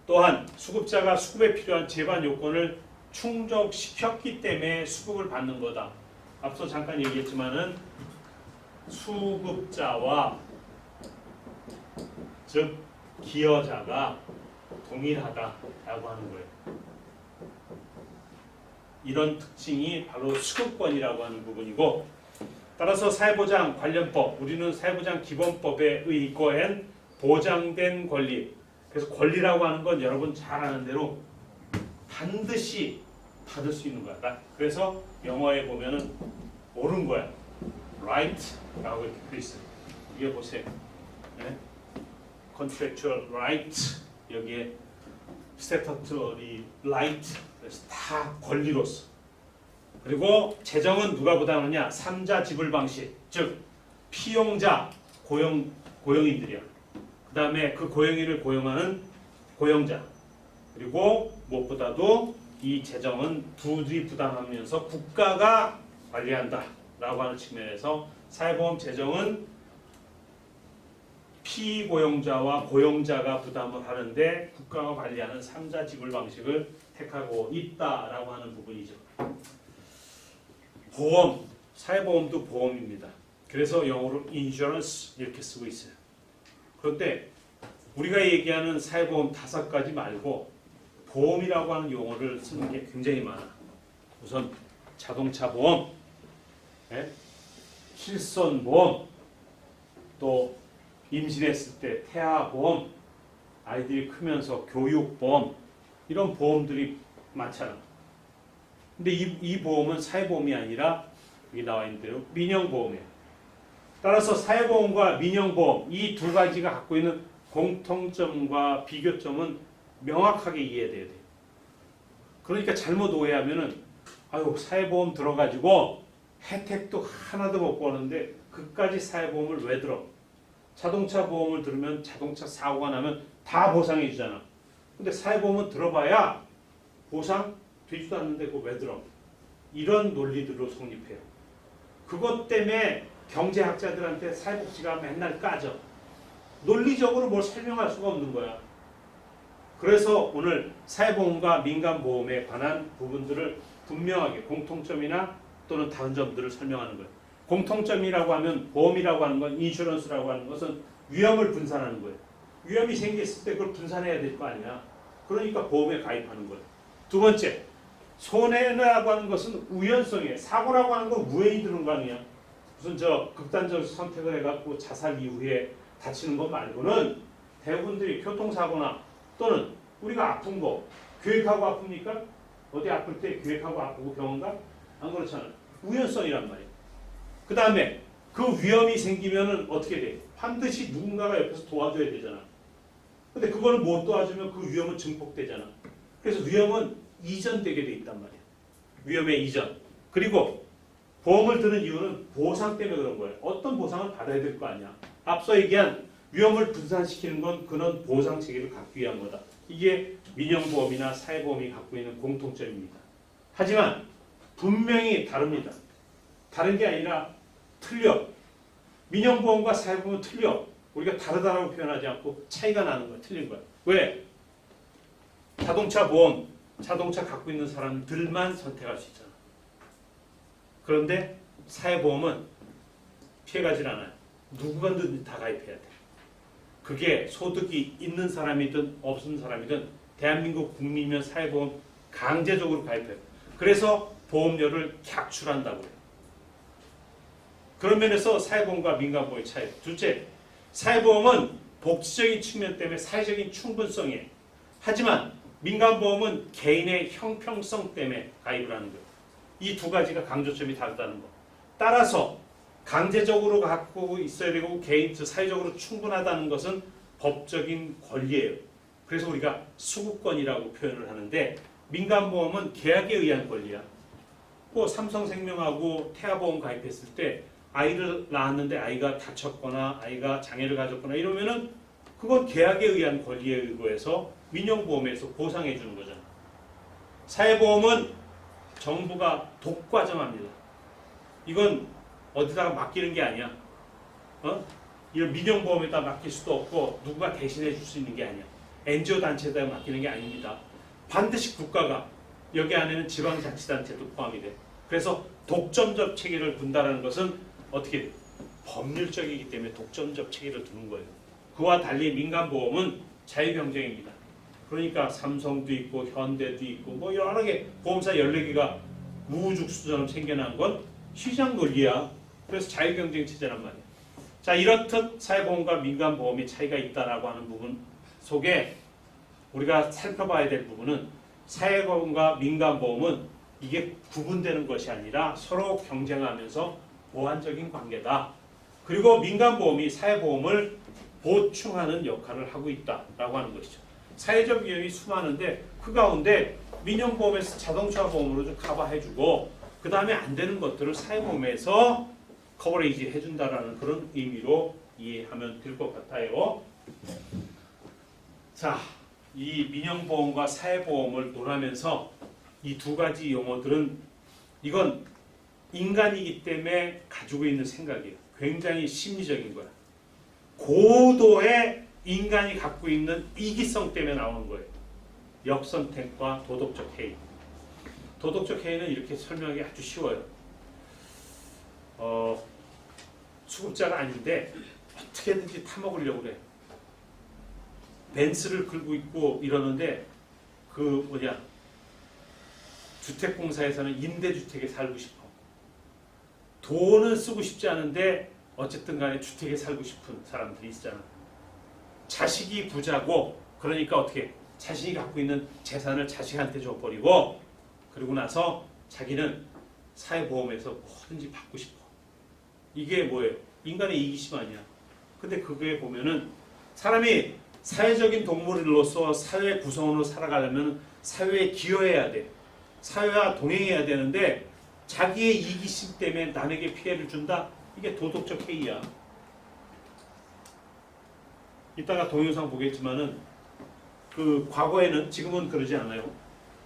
또한 수급자가 수급에 필요한 제반 요건을 충족시켰기 때문에 수급을 받는 거다. 앞서 잠깐 얘기했지만은 수급자와 즉 기여자가 동일하다라고 하는 거예요. 이런 특징이 바로 수급권이라고 하는 부분이고, 따라서 사회보장 관련법, 우리는 사회보장 기본법에 의거한 보장된 권리. 그래서 권리라고 하는 건 여러분 잘 아는 대로 반드시 받을 수 있는 거야. 그래서 영어에 보면은 옳은 거야. right라고 이렇게 돼 있어요. 이게 보세요. 네? contractual right, 여기에 statutory right, 그래서 다 권리로서. 그리고 재정은 누가 부담하느냐? 3자 지불 방식, 즉 피용자, 고용인들이야. 그 다음에 그 고용인을 고용하는 고용자. 그리고 무엇보다도 이 재정은 부들이 부담하면서 국가가 관리한다라고 하는 측면에서 사회보험 재정은 피고용자와 고용자가 부담을 하는데 국가가 관리하는 3자 지불 방식을 택하고 있다라고 하는 부분이죠. 보험, 사회보험도 보험입니다. 그래서 영어로 insurance 이렇게 쓰고 있어요. 그런데 우리가 얘기하는 사회보험 5가지 말고 보험이라고 하는 용어를 쓰는 게 굉장히 많아. 우선 자동차 보험, 실손보험, 또 임신했을 때 태아보험, 아이들이 크면서 교육보험, 이런 보험들이 많잖아. 근데 이 보험은 사회보험이 아니라 여기 나와 있는 대로 민영보험이에요. 따라서 사회보험과 민영보험 이 두 가지가 갖고 있는 공통점과 비교점은 명확하게 이해돼야 돼요. 그러니까 잘못 오해하면은 아유 사회보험 들어가지고 혜택도 하나도 못 보는데 그까지 사회보험을 왜 들어? 자동차 보험을 들으면 자동차 사고가 나면 다 보상해 주잖아. 근데 사회보험은 들어봐야 보상 되지도 않는데 그거 왜 들어? 이런 논리들로 성립해요. 그것 때문에 경제학자들한테 사회복지가 맨날 까져. 논리적으로 뭘 설명할 수가 없는 거야. 그래서 오늘 사회보험과 민간보험에 관한 부분들을 분명하게 공통점이나 또는 다른 점들을 설명하는 거예요. 공통점이라고 하면 보험이라고 하는 건 인슈런스라고 하는 것은 위험을 분산하는 거예요. 위험이 생겼을 때 그걸 분산해야 될 거 아니야. 그러니까 보험에 가입하는 거예요. 두 번째, 손해라고 하는 것은 우연성이에요. 사고라고 하는 건 우연히 드는 거 아니야. 무슨 저 극단적 선택을 해갖고 자살 이후에 다치는 것 말고는 대부분들이 교통사고나 또는 우리가 아픈 거 계획하고 아픕니까? 어디 아플 때 계획하고 아프고 병원 가? 안 그렇잖아. 우연성이란 말이야. 그 다음에 그 위험이 생기면은 어떻게 돼? 반드시 누군가가 옆에서 도와줘야 되잖아. 근데 그걸 못 도와주면 그 위험은 증폭되잖아. 그래서 위험은 이전되게 돼 있단 말이야. 위험의 이전. 그리고 보험을 드는 이유는 보상 때문에 그런 거예요. 어떤 보상을 받아야 될 거 아니야. 앞서 얘기한 위험을 분산시키는 건 그런 보상 체계를 갖기 위한 거다. 이게 민영보험이나 사회보험이 갖고 있는 공통점입니다. 하지만 분명히 다릅니다. 다른 게 아니라 틀려. 민영보험과 사회보험은 틀려. 우리가 다르다라고 표현하지 않고 차이가 나는 거야. 틀린 거야. 왜? 자동차 보험, 자동차 갖고 있는 사람들만 선택할 수 있잖아. 그런데 사회보험은 피해가질 않아요. 누구든지 다 가입해야 돼. 그게 소득이 있는 사람이든 없는 사람이든 대한민국 국민이면 사회보험 강제적으로 가입해요. 그래서 보험료를 객출한다고 해요. 그런 면에서 사회보험과 민간보험의 차이. 둘째, 사회보험은 복지적인 측면 때문에 사회적인 충분성이에요. 하지만 민간보험은 개인의 형평성 때문에 가입을 하는 거예요. 이 두 가지가 강조점이 다르다는 거. 따라서 강제적으로 갖고 있어야 되고 개인, 사회적으로 충분하다는 것은 법적인 권리예요. 그래서 우리가 수급권이라고 표현을 하는데 민간보험은 계약에 의한 권리야. 뭐 삼성생명하고 태아보험 가입했을 때 아이를 낳았는데 아이가 다쳤거나 아이가 장애를 가졌거나 이러면은 그건 계약에 의한 권리에 의거해서 민영보험에서 보상해 주는 거잖아. 사회보험은 정부가 독과점합니다. 이건 어디다가 맡기는 게 아니야. 이런 민영보험에다 맡길 수도 없고 누가 대신해 줄 수 있는 게 아니야. NGO 단체에다 맡기는 게 아닙니다. 반드시 국가가, 여기 안에는 지방자치단체도 포함이 돼. 그래서 독점적 체계를 둔다는 것은 어떻게 돼? 법률적이기 때문에 독점적 체계를 두는 거예요. 그와 달리 민간보험은 자유 경쟁입니다. 그러니까 삼성도 있고 현대도 있고 뭐 여러 개 보험사 14개가 우후죽순처럼 생겨난 건 시장 논리야. 그래서 자유 경쟁 체제란 말이야. 자, 이렇듯 사회보험과 민간보험이 차이가 있다라고 하는 부분 속에 우리가 살펴봐야 될 부분은 사회보험과 민간보험은 이게 구분되는 것이 아니라 서로 경쟁하면서 보완적인 관계다. 그리고 민간보험이 사회보험을 보충하는 역할을 하고 있다라고 하는 것이죠. 사회적 위험이 수많은데 그 가운데 민영보험에서 자동차 보험으로 좀 커버해주고 그 다음에 안 되는 것들을 사회보험에서 커버레이지 해준다라는 그런 의미로 이해하면 될 것 같아요. 자, 이 민영보험과 사회보험을 논하면서 이 두 가지 용어들은 이건 인간이기 때문에 가지고 있는 생각이에요. 굉장히 심리적인 거야. 고도의 인간이 갖고 있는 이기성 때문에 나오는 거예요. 역선택과 도덕적 해이. 도덕적 해이는 이렇게 설명하기 아주 쉬워요. 수급자가 아닌데 어떻게든지 타먹으려고 그래. 벤츠를 끌고 있고 이러는데 그 주택공사에서는 임대주택에 살고 싶어. 돈은 쓰고 싶지 않은데 어쨌든 간에 주택에 살고 싶은 사람들이 있잖아. 자식이 부자고 그러니까 어떻게 자신이 갖고 있는 재산을 자식한테 줘버리고 그리고 나서 자기는 사회보험에서 뭐든지 받고 싶어. 이게 뭐예요? 인간의 이기심 아니야. 근데 그게 보면은 사람이 사회적인 동물로서 사회 구성원으로 살아가려면 사회에 기여해야 돼. 사회와 동행해야 되는데 자기의 이기심 때문에 남에게 피해를 준다? 이게 도덕적 해이야. 이따가 동영상 보겠지만은 그 과거에는 지금은 그러지 않아요.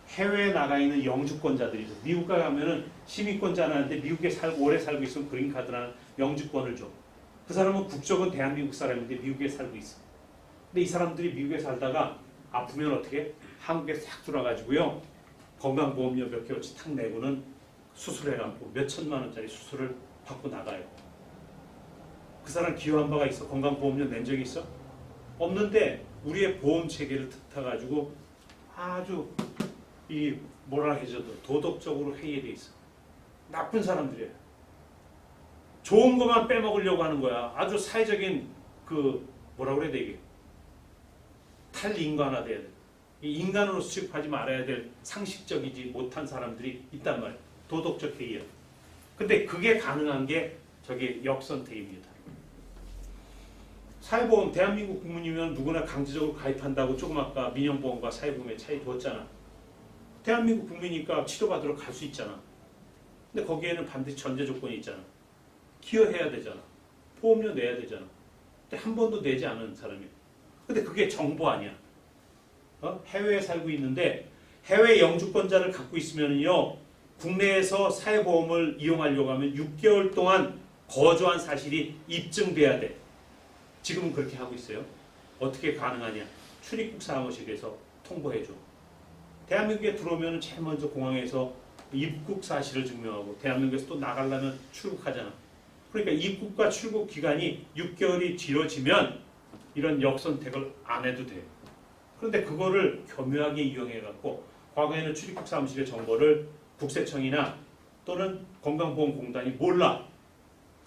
해외에 나가 있는 영주권자들이 있어. 미국 가면은 시민권자한테 미국에 오래 살고 있으면 그린카드라는 영주권을 줘. 그 사람은 국적은 대한민국 사람인데 미국에 살고 있어. 근데 이 사람들이 미국에 살다가 아프면 어떻게? 한국에 싹 들어와가지고요. 건강보험료 몇 개월치 탁 내고는 수술해갖고 몇 천만 원짜리 수술을 받고 나가요. 그 사람 기여한 바가 있어? 건강보험료 낸 적이 있어? 없는데 우리의 보험 체계를 탓해가지고 아주 이 뭐라 해줘도 도덕적으로 해이돼 있어. 나쁜 사람들이에요. 좋은 것만 빼먹으려고 하는 거야. 아주 사회적인 그 뭐라 그래야 되게 탈인간화 돼야 돼. 이 인간으로 취급하지 말아야 될 상식적이지 못한 사람들이 있단 말이야. 도덕적 해이야. 근데 그게 가능한 게 저게 역선택입니다. 사회보험 대한민국 국민이면 누구나 강제적으로 가입한다고 조금 아까 민영보험과 사회보험의 차이 두었잖아. 대한민국 국민이니까 치료받으러 갈 수 있잖아. 근데 거기에는 반드시 전제 조건이 있잖아. 기여해야 되잖아. 보험료 내야 되잖아. 근데 한 번도 내지 않은 사람이야. 근데 그게 정보 아니야. 해외에 살고 있는데 해외 영주권자를 갖고 있으면요. 국내에서 사회보험을 이용하려고 하면 6개월 동안 거주한 사실이 입증돼야 돼. 지금은 그렇게 하고 있어요. 어떻게 가능하냐? 출입국 사무실에서 통보해줘. 대한민국에 들어오면 제일 먼저 공항에서 입국 사실을 증명하고 대한민국에서 또 나가려면 출국하잖아. 그러니까 입국과 출국 기간이 6개월이 길어지면 이런 역선택을 안 해도 돼. 그런데 그거를 교묘하게 이용해갖고 과거에는 출입국 사무실의 정보를 국세청이나 또는 건강보험공단이 몰라.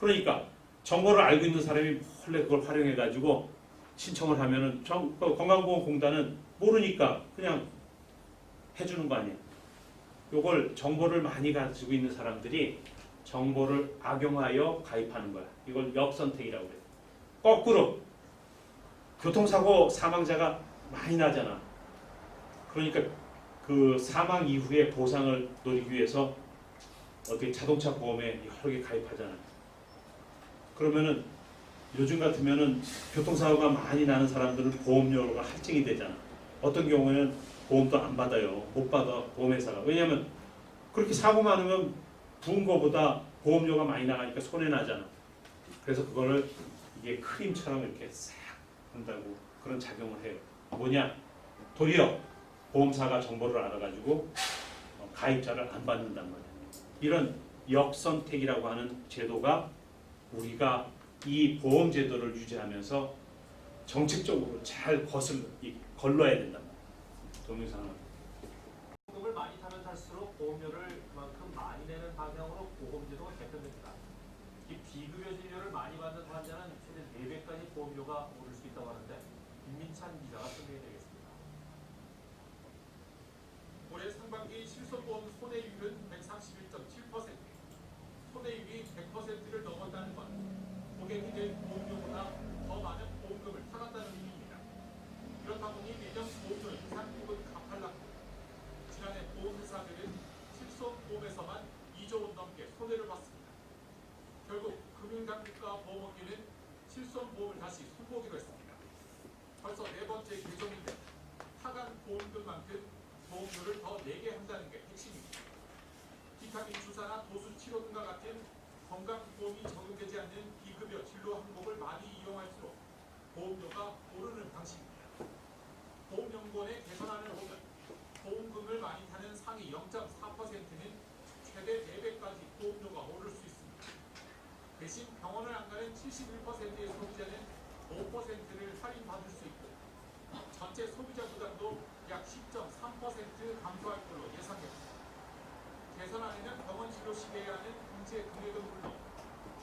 그러니까 정보를 알고 있는 사람이 몰래 그걸 활용해가지고 신청을 하면은 건강보험공단은 모르니까 그냥 해주는 거 아니야. 요걸 정보를 많이 가지고 있는 사람들이 정보를 악용하여 가입하는 거야. 이걸 역선택이라고 그래. 거꾸로 교통사고 사망자가 많이 나잖아. 그러니까 그 사망 이후에 보상을 노리기 위해서 어떻게 자동차 보험에 여러 개 가입하잖아. 그러면은 요즘 같으면은 교통사고가 많이 나는 사람들은 보험료가 할증이 되잖아. 어떤 경우에는 보험도 안 받아요. 못 받아 보험회사가. 왜냐하면 그렇게 사고 많으면 부은 거보다 보험료가 많이 나가니까 손해 나잖아. 그래서 그거를 이게 크림처럼 이렇게 싹 한다고 그런 작용을 해요. 뭐냐? 도리어 보험사가 정보를 알아가지고 가입자를 안 받는단 말이야. 이런 역선택이라고 하는 제도가 우리가 이 보험제도를 유지하면서 정책적으로 잘 걸러야 된단 말이에요. 동영상은. 보험금을 많이 타면 탈수록 보험료를 그만큼 많이 내는 방향으로 보험제도가 개편됩니다. 이 비급여 진료를 많이 받는 환자는 최대 4배까지 보험료가 오를 수 있다고 하는데 김민찬 기자가 설명해드리겠습니다. 올해 상반기 실손보험 손해율은 131.7%, 손해율이 100%를 넘었다는 건 고객이 낸 보험료보다 더 많은 보험금을 타갔다는 의미입니다. 그렇다 보니 매년 보험료는 상급은 가팔랐고 지난해 보험회사들은 실손보험에서만 2조 원 넘게 손해를 봤습니다. 결국 금융당국과 보험업계는 실손보험을 다시 손보기로 했습니다. 벌써 4번째 개정인데 타간 보험금만큼 보험료를 더 내게 한다는 게 핵심입니다. 비타민 주사나 도수 치료 등과 같은 건강보험이 적용되지 않는 비급여 진료 항목을 많이 이용할수록 보험료가 오르는 방식입니다. 보험연구원의 개선안을 보면 보험금을 많이 타는 상위 0.4%는 최대 4배까지 보험료가 오를 수 있습니다. 대신 병원을 안 가는 71%의 소비자는 5%를 할인받을 수 있고 전체 소비자 부담도 약 10.3% 감소할 걸로 예상됩니다. 개선안에는 병원 진료 시기에 하는 공제 금액은 물론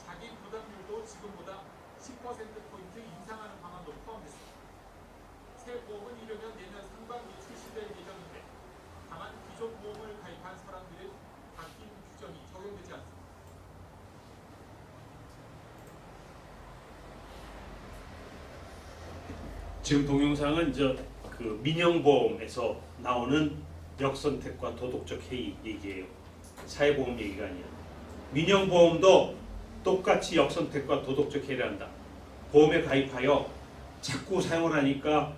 자기 부담률도 지금보다 10%포인트 인상하는 방안도 포함됐습니다. 새 보험은 이르면 내년 상반기 출시될 예정인데 다만 기존 보험을 가입한 사람들은 바뀐 규정이 적용되지 않습니다. 지금 동영상은 그 민영보험에서 나오는 역선택과 도덕적 해이 얘기예요. 사회보험 얘기가 아니야. 민영보험도 똑같이 역선택과 도덕적 해이를 한다. 보험에 가입하여 자꾸 사용을 하니까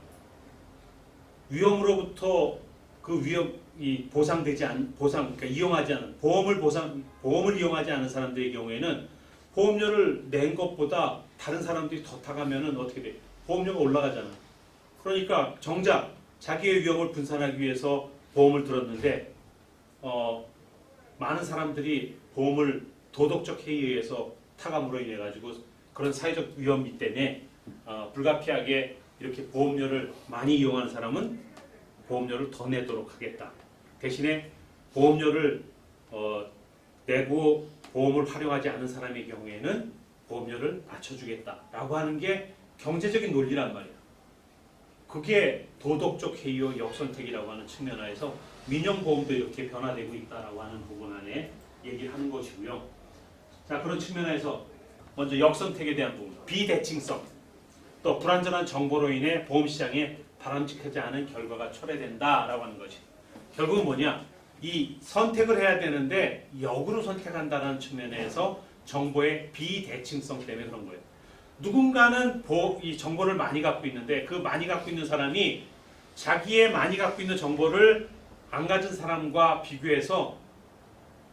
위험으로부터 그 위험이 그러니까 이용하지 않은 보험을 이용하지 않은 사람들의 경우에는 보험료를 낸 것보다 다른 사람들이 더 타가면은 어떻게 돼? 보험료가 올라가잖아. 그러니까 정작 자기의 위험을 분산하기 위해서 보험을 들었는데 많은 사람들이 보험을 도덕적 해이에 의해서 타감으로 인해 가지고 그런 사회적 위험이 때문에 불가피하게 이렇게 보험료를 많이 이용하는 사람은 보험료를 더 내도록 하겠다. 대신에 보험료를 내고 보험을 활용하지 않은 사람의 경우에는 보험료를 낮춰주겠다라고 하는 게 경제적인 논리란 말이야. 그게 도덕적 해이와 역선택이라고 하는 측면에서 민영보험도 이렇게 변화되고 있다라고 하는 부분 안에 얘기를 하는 것이고요. 자, 그런 측면에서 먼저 역선택에 대한 부분, 비대칭성, 또 불완전한 정보로 인해 보험시장에 바람직하지 않은 결과가 초래된다라고 하는 것이 결국은 뭐냐? 이 선택을 해야 되는데 역으로 선택한다는 측면에서 정보의 비대칭성 때문에 그런 거예요. 누군가는 이 정보를 많이 갖고 있는데 그 많이 갖고 있는 사람이 자기의 많이 갖고 있는 정보를 안 가진 사람과 비교해서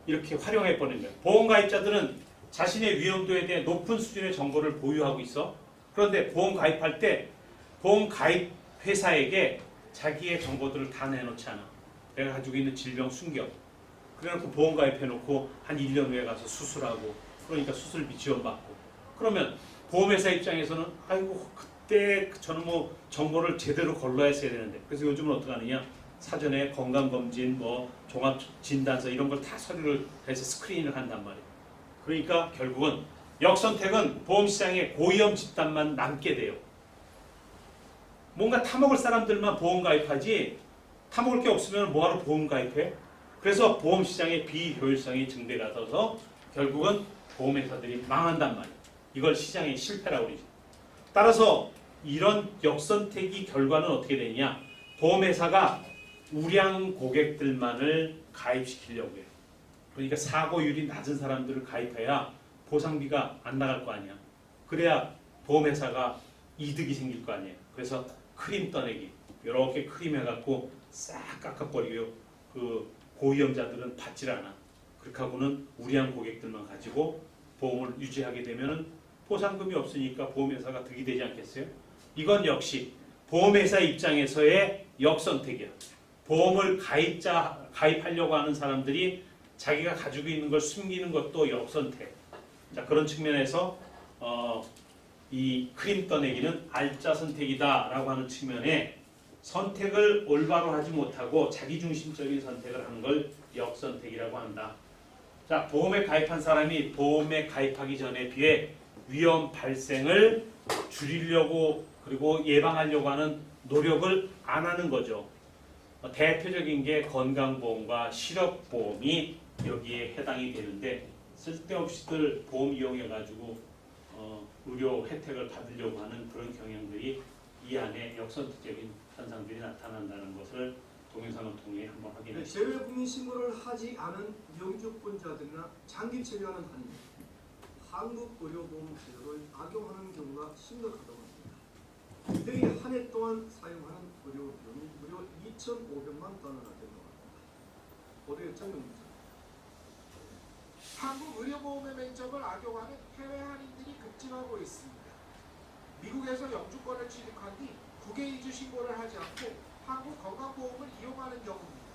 이렇게 활용해 버리는 거예요. 보험 가입자들은 자신의 위험도에 대해 높은 수준의 정보를 보유하고 있어. 그런데 보험 가입할 때 보험 가입 회사에게 자기의 정보들을 다 내놓지 않아. 내가 가지고 있는 질병 숨겨. 그래놓고 보험 가입해놓고 한 1년 후에 가서 수술하고 그러니까 수술비 지원받고 그러면 보험회사 입장에서는 아이고 그때 저는 뭐 정보를 제대로 걸러야 했어야 되는데 그래서 요즘은 어떻게 하느냐 사전에 건강검진 뭐 종합진단서 이런 걸 다 서류를 해서 스크린을 한단 말이에요. 그러니까 결국은 역선택은 보험시장에 고위험 집단만 남게 돼요. 뭔가 타먹을 사람들만 보험 가입하지 타먹을 게 없으면 뭐하러 보험 가입해? 그래서 보험시장의 비효율성이 증대가 돼서 결국은 보험회사들이 망한단 말이에요. 이걸 시장의 실패라고 그러죠. 따라서 이런 역선택이 결과는 어떻게 되느냐? 보험회사가 우량 고객들만을 가입시키려고 해요. 그러니까 사고율이 낮은 사람들을 가입해야 보상비가 안 나갈 거 아니야. 그래야 보험회사가 이득이 생길 거 아니에요. 그래서 크림 떠내기 이렇게 크림 해갖고 싹 깎아버리고요. 그 고위험자들은 받질 않아. 그렇게 하고는 우량 고객들만 가지고 보험을 유지하게 되면은 보상금이 없으니까 보험회사가 득이 되지 않겠어요? 이건 역시 보험회사 입장에서의 역선택이야. 보험을 가입하려고 하는 사람들이 자기가 가지고 있는 걸 숨기는 것도 역선택. 자, 그런 측면에서 이 크림 떠내기는 알짜 선택이다라고 하는 측면에 선택을 올바로 하지 못하고 자기중심적인 선택을 하는 걸 역선택이라고 한다. 자, 보험에 가입한 사람이 보험에 가입하기 전에 비해 위험 발생을 줄이려고 그리고 예방하려고 하는 노력을 안 하는 거죠. 대표적인 게 건강보험과 실업보험이 여기에 해당이 되는데 쓸데없이들 보험 이용해가지고 의료 혜택을 받으려고 하는 그런 경향들이 이 안에 역선택적인 현상들이 나타난다는 것을 동영상을 통해 한번 확인했습니다. 재외국민 신고를 하지 않은 영주권자들이나 장기 체류하는 한인 한국의료보험 제도를 악용하는 경우가 심각하다고 합니다. 이들이 한 해 동안 사용하는 의료 비용이 무려 2,500만 달러나 된다고 합니다. 어디에 장면입니다. 한국 의료보험의 맹점을 악용하는 해외 한인들이 급증하고 있습니다. 미국에서 영주권을 취득한 뒤 국외 이주 신고를 하지 않고 한국 건강보험을 이용하는 경우입니다.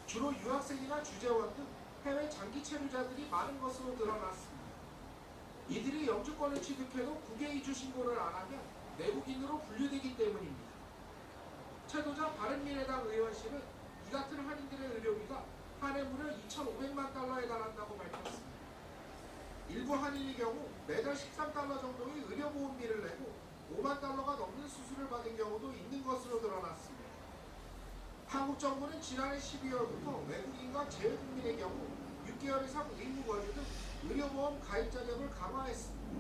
주로 유학생이나 주재원 등 해외 장기 체류자들이 많은 것으로 드러났습니다. 이들이 영주권을 취득해도 국외 이주 신고를 안 하면 내국인으로 분류되기 때문입니다. 최도자 바른미래당 의원실은 이 같은 한인들의 의료비가 한 해 무려 2,500만 달러에 달한다고 밝혔습니다. 일부 한인의 경우 매달 13달러 정도의 의료보험비를 내고 5만 달러가 넘는 수술을 받은 경우도 있는 것으로 드러났습니다. 한국 정부는 지난해 12월부터 외국인과 재외국민의 경우 6개월 이상 의무 거주 등 의료보험 가입 자격을 강화했습니다.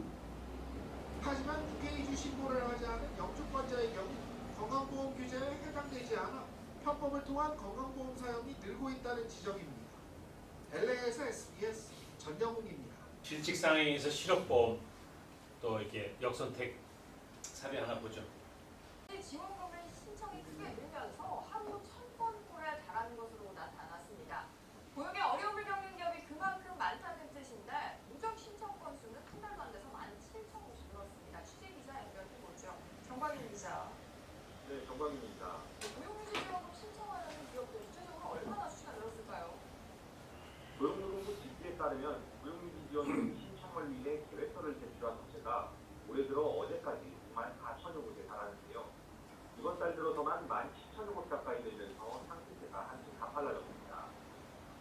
하지만 국외 이주 신고를 하지 않은 영주권자의 경우 건강보험 규제에 해당되지 않아 편법을 통한 건강보험 사용이 늘고 있다는 지적입니다. LA에서 SBS 전영훈입니다. 실직상해에서 실업보험 또 이렇게 역선택 사례 하나 보죠. 지원금을 신청이 크게 늘면서 하루 1,000건꼴에 달하는 것으로 나타났습니다. 고용에 어려움을 겪는 기업이 그만큼 많다는 뜻인데 누적 신청 건수는 한 달도 안 돼서 17,000건씩 늘었습니다. 취재기자 연결해보죠. 정광인 기자. 네, 정광인입니다. 고용유지 지원금 신청하려는 기업들 구체적으로 얼마나 수가 늘었을까요? 고용노동부 집계에 따르면 고용유지 지원금 신청을 위해 계획서를 제출한 업체가 올해 들어 어제까지 14,000여 곳에 달하는데요. 이번 달 들어서만 17,000여 곳 가까이 되면서 상승세가 한층 가팔라졌습니다.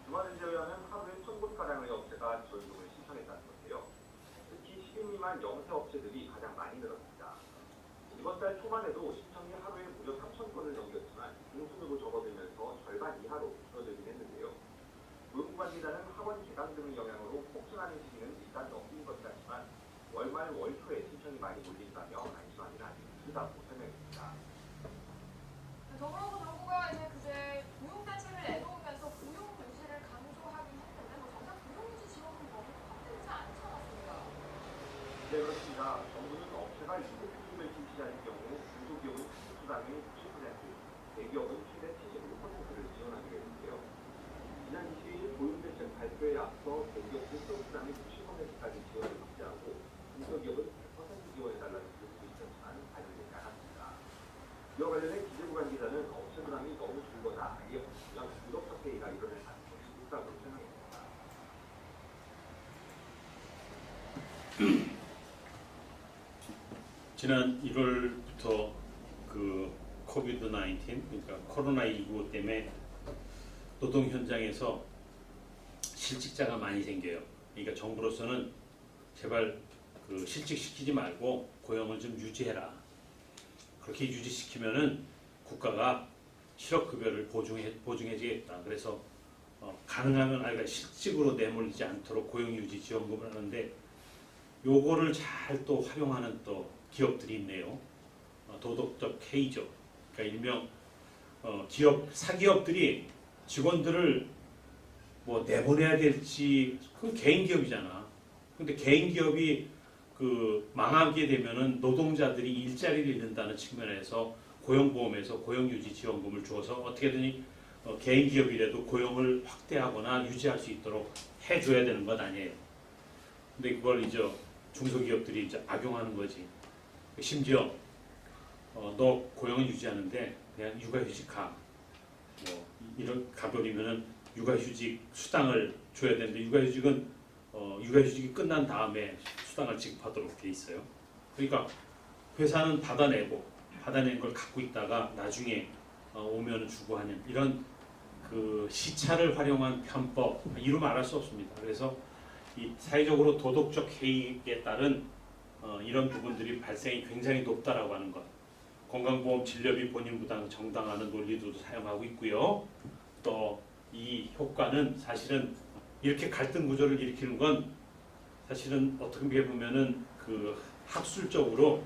주말을 제외하면 하루에 1,000곳가량의 업체가 지원금을 신청했다는 건데요. 특히 10인 미만 영세 업체들이 가장 많이 늘었습니다. 이번 달 초반에도 신청이 하루에 무려 3,000건을 넘겼지만 중순으로 접어들면서 절반 이하로 줄어들긴 했는데요. 고용관리단은 학원 개강 등의 영향으로 폭증하는 시기는 일단 넘긴 것 같지만 월말 월초에 신청이 많이 몰린다며 안심하기는 아직 이르다고 설명했습니다. 더불어서 정부가 이제 그제 고용단체를 내놓으면서 고용 유지를 강조하긴 했는데 정작 고용유지 지원금 법이 확대되지 않지 않았습니까? 네, 그렇습니다. 정부는 업체가 이득표준을 실시하는 경우 중소기업은 수당의 60%, 대기업은 최대 75%를 지원하게 되는데요. 지난 22일 고용대책 발표에 앞서 대기업은 수당의 90%까지 지원을 확대하고 중소기업은 100% 지원해달라는 요구도 있었지만 반영되지 않았습니다. 이와 관련해 기재부 관계자는 업체 부담이 너무 줄거나 아예 없으면 불법적 회의가 일어날 가능성이 있다고 설명했습니다. 지난 1월부터 그 코비드-19 그러니까 코로나19 때문에 노동 현장에서 실직자가 많이 생겨요. 그러니까 정부로서는 제발 그 실직시키지 말고 고용을 좀 유지해라. 그렇게 유지시키면은 국가가 실업급여를 보증해주겠다. 그래서 가능하면 그러니까 실직으로 내몰리지 않도록 고용유지 지원금을 하는데 요거를 잘 또 활용하는 또 기업들이 있네요. 도덕적 해이죠. 그러니까 일명 사기업들이 직원들을 뭐 내보내야 될지 그건 개인 기업이잖아. 근데 개인 기업이 그 망하게 되면은 노동자들이 일자리를 잃는다는 측면에서 고용보험에서 고용유지 지원금을 주어서 어떻게든 개인 기업이라도 고용을 확대하거나 유지할 수 있도록 해줘야 되는 것 아니에요. 근데 그걸 이제 중소기업들이 이제 악용하는 거지. 심지어 너 고용을 유지하는데 그냥 육아휴직 가. 뭐 이런 가버리면은 육아휴직 수당을 줘야 되는데 육아휴직은 육아휴직이 끝난 다음에 수당을 지급하도록 돼 있어요. 그러니까 회사는 받아낸 걸 갖고 있다가 나중에 오면 주고 하는 이런 그 시차를 활용한 편법, 이루 말할 수 없습니다. 그래서 이 사회적으로 도덕적 해이에 따른 이런 부분들이 발생이 굉장히 높다라고 하는 것. 건강보험 진료비 본인 부담 정당화하는 논리도 사용하고 있고요. 또 이 효과는 사실은 이렇게 갈등 구조를 일으키는 건 사실은 어떻게 보면은 그 학술적으로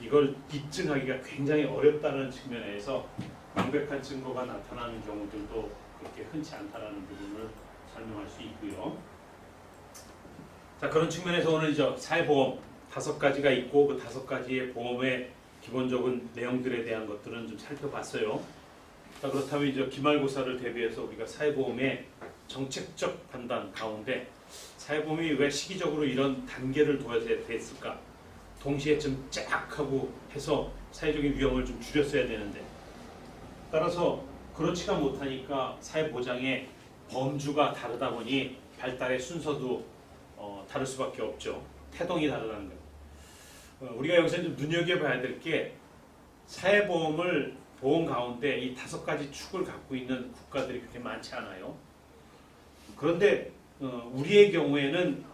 이걸 입증하기가 굉장히 어렵다는 측면에서 명백한 증거가 나타나는 경우들도 그렇게 흔치 않다라는 부분을 설명할 수 있고요. 자, 그런 측면에서 오늘 이제 사회보험 5가지가 있고 그 5가지의 보험의 기본적인 내용들에 대한 것들은 좀 살펴봤어요. 자, 그렇다면 이제 기말고사를 대비해서 우리가 사회보험의 정책적 판단 가운데 사회보험이 왜 시기적으로 이런 단계를 둬야 됐을까? 동시에 좀 쫙 하고 해서 사회적인 위험을 좀 줄였어야 되는데 따라서 그렇지가 못하니까 사회보장의 범주가 다르다 보니 발달의 순서도 다를 수밖에 없죠. 태동이 다르다는 거예요. 우리가 여기서 좀 눈여겨봐야 될 게 사회보험을 보험 가운데 이 5가지 축을 갖고 있는 국가들이 그렇게 많지 않아요. 그런데 우리의 경우에는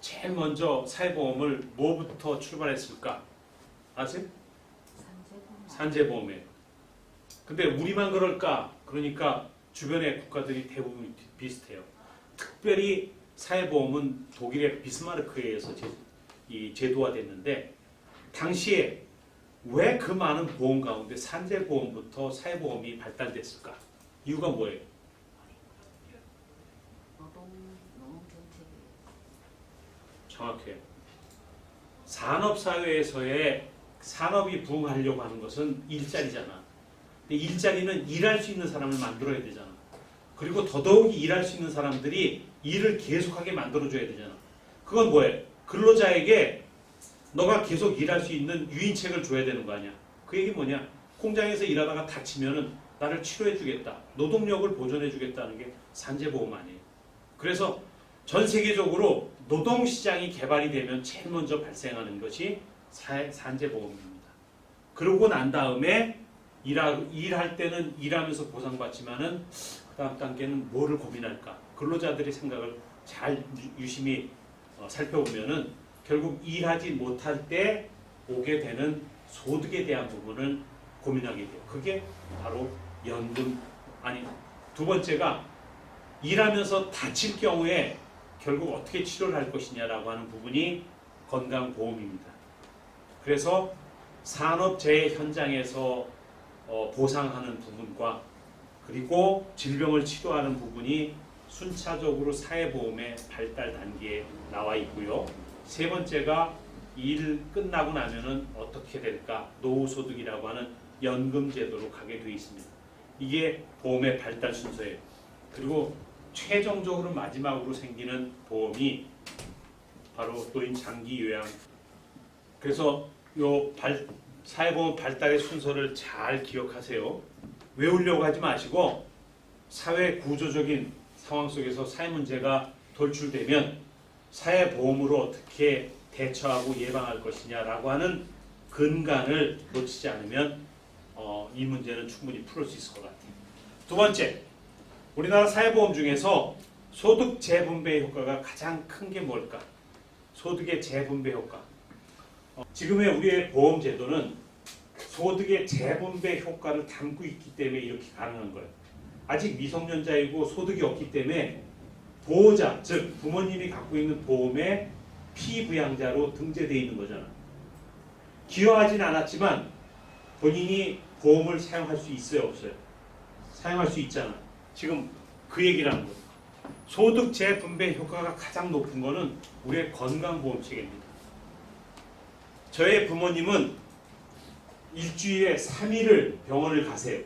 제일 먼저 사회보험을 뭐부터 출발했을까? 아세요? 산재보험이에요. 근데 우리만 그럴까? 그러니까 주변의 국가들이 대부분 비슷해요. 특별히 사회보험은 독일의 비스마르크에 의해서 제도화됐는데 당시에 왜 그 많은 보험 가운데 산재보험부터 사회보험이 발달됐을까? 이유가 뭐예요? 노동 정책이 정확해요. 산업사회에서의 산업이 부흥하려고 하는 것은 일자리잖아. 근데 일자리는 일할 수 있는 사람을 만들어야 되잖아. 그리고 더더욱이 일할 수 있는 사람들이 일을 계속하게 만들어줘야 되잖아. 그건 뭐예요? 근로자에게 너가 계속 일할 수 있는 유인책을 줘야 되는 거 아니야. 그 얘기 뭐냐? 공장에서 일하다가 다치면은 나를 치료해 주겠다. 노동력을 보존해 주겠다는 게 산재보험 아니에요. 그래서 전 세계적으로 노동시장이 개발이 되면 제일 먼저 발생하는 것이 산재보험입니다. 그러고 난 다음에 일할 때는 일하면서 보상받지만은 그 다음 단계는 뭐를 고민할까? 근로자들의 생각을 잘 유심히 살펴보면은 결국 일하지 못할 때 오게 되는 소득에 대한 부분을 고민하게 돼요. 그게 바로 연금, 두 번째가 일하면서 다칠 경우에 결국 어떻게 치료를 할 것이냐라고 하는 부분이 건강보험입니다. 그래서 산업재해 현장에서 보상하는 부분과 그리고 질병을 치료하는 부분이 순차적으로 사회보험의 발달 단계에 나와 있고요. 세 번째가 일 끝나고 나면은 어떻게 될까? 노후소득이라고 하는 연금제도로 가게 되어 있습니다. 이게 보험의 발달 순서예요. 그리고 최종적으로 마지막으로 생기는 보험이 바로 노인 장기 요양. 그래서 사회보험 발달의 순서를 잘 기억하세요. 외우려고 하지 마시고 사회 구조적인 상황 속에서 사회 문제가 돌출되면 사회보험으로 어떻게 대처하고 예방할 것이냐라고 하는 근간을 놓치지 않으면 이 문제는 충분히 풀을 수 있을 것 같아요. 두 번째, 우리나라 사회보험 중에서 소득 재분배 효과가 가장 큰 게 뭘까? 소득의 재분배 효과. 지금의 우리의 보험 제도는 소득의 재분배 효과를 담고 있기 때문에 이렇게 가능한 거예요. 아직 미성년자이고 소득이 없기 때문에 보호자, 즉 부모님이 갖고 있는 보험의 피부양자로 등재되어 있는 거잖아. 기여하진 않았지만 본인이 보험을 사용할 수 있어요, 없어요? 사용할 수 있잖아. 지금 그 얘기를 하는 거예요. 소득 재분배 효과가 가장 높은 거는 우리의 건강보험 체계입니다. 저의 부모님은 일주일에 3일을 병원을 가세요.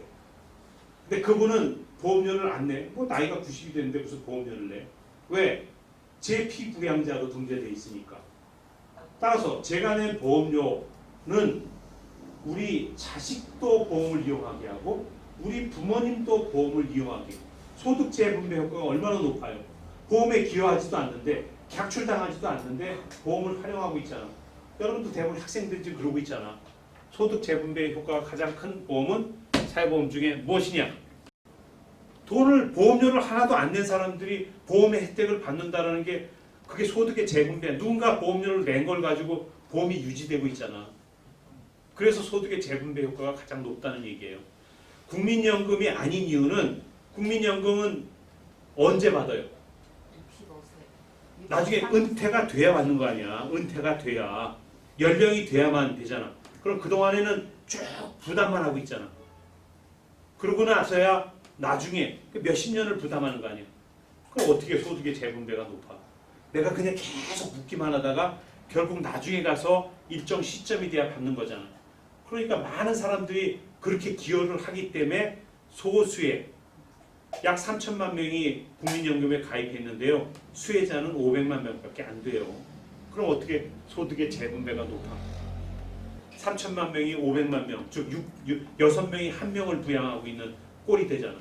근데 그분은 보험료를 안 내. 뭐 나이가 90이 됐는데 무슨 보험료를 내? 왜? 제 피부양자로 등재되어 있으니까. 따라서 제가 낸 보험료는 우리 자식도 보험을 이용하게 하고 우리 부모님도 보험을 이용하게 해요. 소득 재분배 효과가 얼마나 높아요. 보험에 기여하지도 않는데 객출당하지도 않는데 보험을 활용하고 있잖아. 여러분도 대부분 학생들이 지금 그러고 있잖아. 소득 재분배 효과가 가장 큰 보험은 사회보험 중에 무엇이냐? 돈을 보험료를 하나도 안 낸 사람들이 보험의 혜택을 받는다라는 게 그게 소득의 재분배. 누군가 보험료를 낸 걸 가지고 보험이 유지되고 있잖아. 그래서 소득의 재분배 효과가 가장 높다는 얘기예요. 국민연금이 아닌 이유는 국민연금은 언제 받아요? 65세. 나중에 은퇴가 돼야 받는 거 아니야. 은퇴가 돼야. 연령이 돼야만 되잖아. 그럼 그동안에는 쭉 부담만 하고 있잖아. 그러고 나서야 나중에 몇십 년을 부담하는 거 아니야. 그럼 어떻게 소득의 재분배가 높아? 내가 그냥 계속 묻기만 하다가 결국 나중에 가서 일정 시점이 돼야 받는 거잖아. 그러니까 많은 사람들이 그렇게 기여를 하기 때문에 소수의 약 3천만 명이 국민연금에 가입했는데요. 수혜자는 500만 명밖에 안 돼요. 그럼 어떻게 소득의 재분배가 높아? 3천만 명이 500만 명, 즉 6명이 1명을 부양하고 있는 꼴이 되잖아.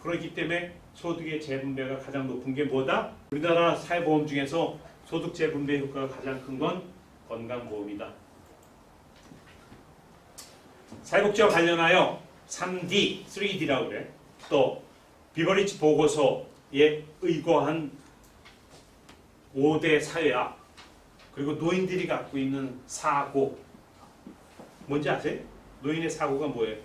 그렇기 때문에 소득의 재분배가 가장 높은 게 뭐다? 우리나라 사회보험 중에서 소득 재분배 효과가 가장 큰 건 건강보험이다. 사회복지와 관련하여 3D, 3D라고 그래. 또 비버리지 보고서에 의거한 5대 사회학, 그리고 노인들이 갖고 있는 사고. 뭔지 아세요? 노인의 사고가 뭐예요?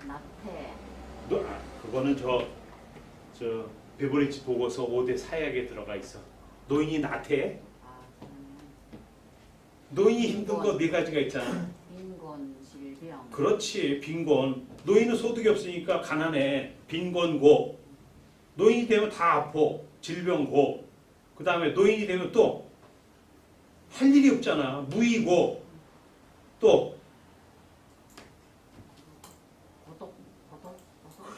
나태. 그거는 저 비버리지 보고서 5대 사약에 들어가 있어. 노인이 나태해? 노인이 힘든 거 네 가지가 있잖아. 빈곤, 질병. 그렇지. 빈곤. 노인은 소득이 없으니까 가난해. 빈곤고. 노인이 되면 다 아파. 질병고. 그 다음에 노인이 되면 또 할 일이 없잖아. 무이고. 또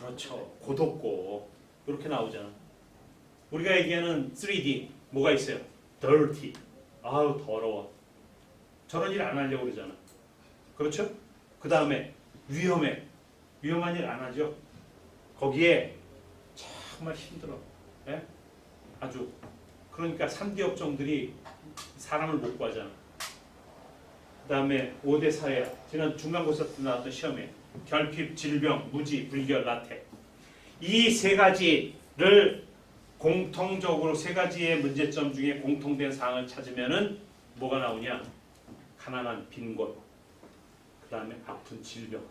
그렇죠. 고독고. 이렇게 나오잖아. 우리가 얘기하는 3D 뭐가 있어요? dirty. 아우 더러워. 저런 일 안 하려고 그러잖아. 그렇죠? 그 다음에 위험해. 위험한 일 안 하죠. 거기에 정말 힘들어. 예? 아주. 그러니까 3D 업종들이 사람을 못 구하잖아. 그 다음에 5대 사회. 지난 중간고사 때 나왔던 시험에 결핍, 질병, 무지, 불결, 나태. 이 세 가지를 공통적으로 세 가지의 문제점 중에 공통된 사항을 찾으면은 뭐가 나오냐? 가난한 빈곤, 그 다음에 아픈 질병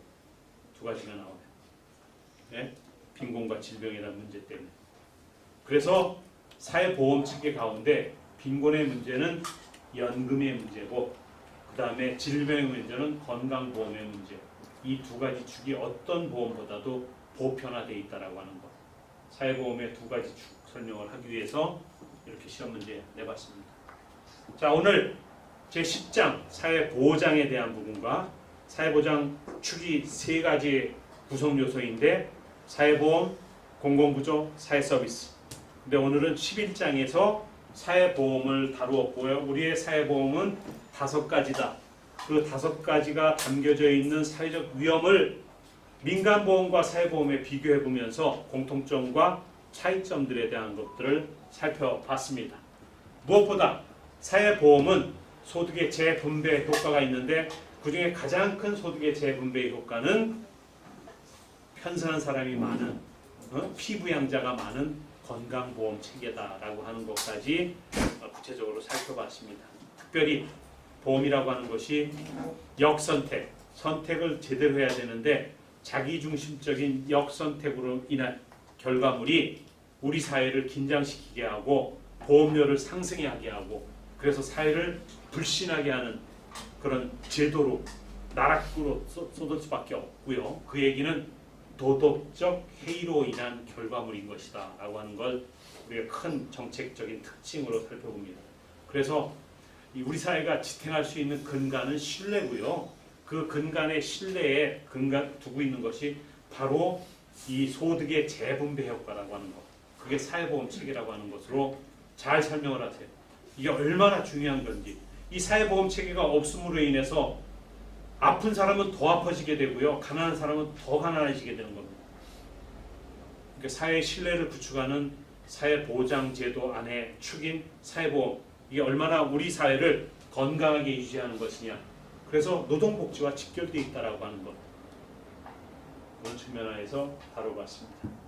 두 가지가 나와요. 네? 빈곤과 질병이라는 문제 때문에. 그래서 사회보험 체계 가운데 빈곤의 문제는 연금의 문제고, 그 다음에 질병의 문제는 건강보험의 문제. 이 두 가지 축이 어떤 보험보다도 보편화되어 있다라고 하는 것. 사회보험의 두 가지 축 설명을 하기 위해서 이렇게 시험 문제 내봤습니다. 자, 오늘 제10장 사회보장에 대한 부분과 사회보장 축이 세 가지 구성 요소인데 사회보험, 공공구조, 사회서비스. 근데 오늘은 11장에서 사회보험을 다루었고요. 우리의 사회보험은 5가지다. 그 5가지가 담겨져 있는 사회적 위험을 민간보험과 사회보험에 비교해보면서 공통점과 차이점들에 대한 것들을 살펴봤습니다. 무엇보다 사회보험은 소득의 재분배 효과가 있는데 그 중에 가장 큰 소득의 재분배 효과는 편선한 사람이 많은 피부양자가 많은 건강보험 체계다라고 하는 것까지 구체적으로 살펴봤습니다. 특별히 보험이라고 하는 것이 역선택, 선택을 제대로 해야 되는데 자기중심적인 역선택으로 인한 결과물이 우리 사회를 긴장시키게 하고 보험료를 상승하게 하고 그래서 사회를 불신하게 하는 그런 제도로 나락으로 쏟을 수밖에 없고요. 그 얘기는 도덕적 해이로 인한 결과물인 것이다 라고 하는 걸 우리가 큰 정책적인 특징으로 살펴봅니다. 그래서 우리 사회가 지탱할 수 있는 근간은 신뢰고요. 그 근간의 신뢰에 두고 있는 것이 바로 이 소득의 재분배 효과라고 하는 것. 그게 사회보험 체계라고 하는 것으로 잘 설명을 하세요. 이게 얼마나 중요한 건지. 이 사회보험 체계가 없음으로 인해서 아픈 사람은 더 아파지게 되고요. 가난한 사람은 더 가난해지게 되는 겁니다. 그러니까 사회의 신뢰를 구축하는 사회보장제도 안에 축인 사회보험. 이게 얼마나 우리 사회를 건강하게 유지하는 것이냐. 그래서 노동복지와 직결되어 있다라고 하는 것. 그런 측면에서 다뤄봤습니다.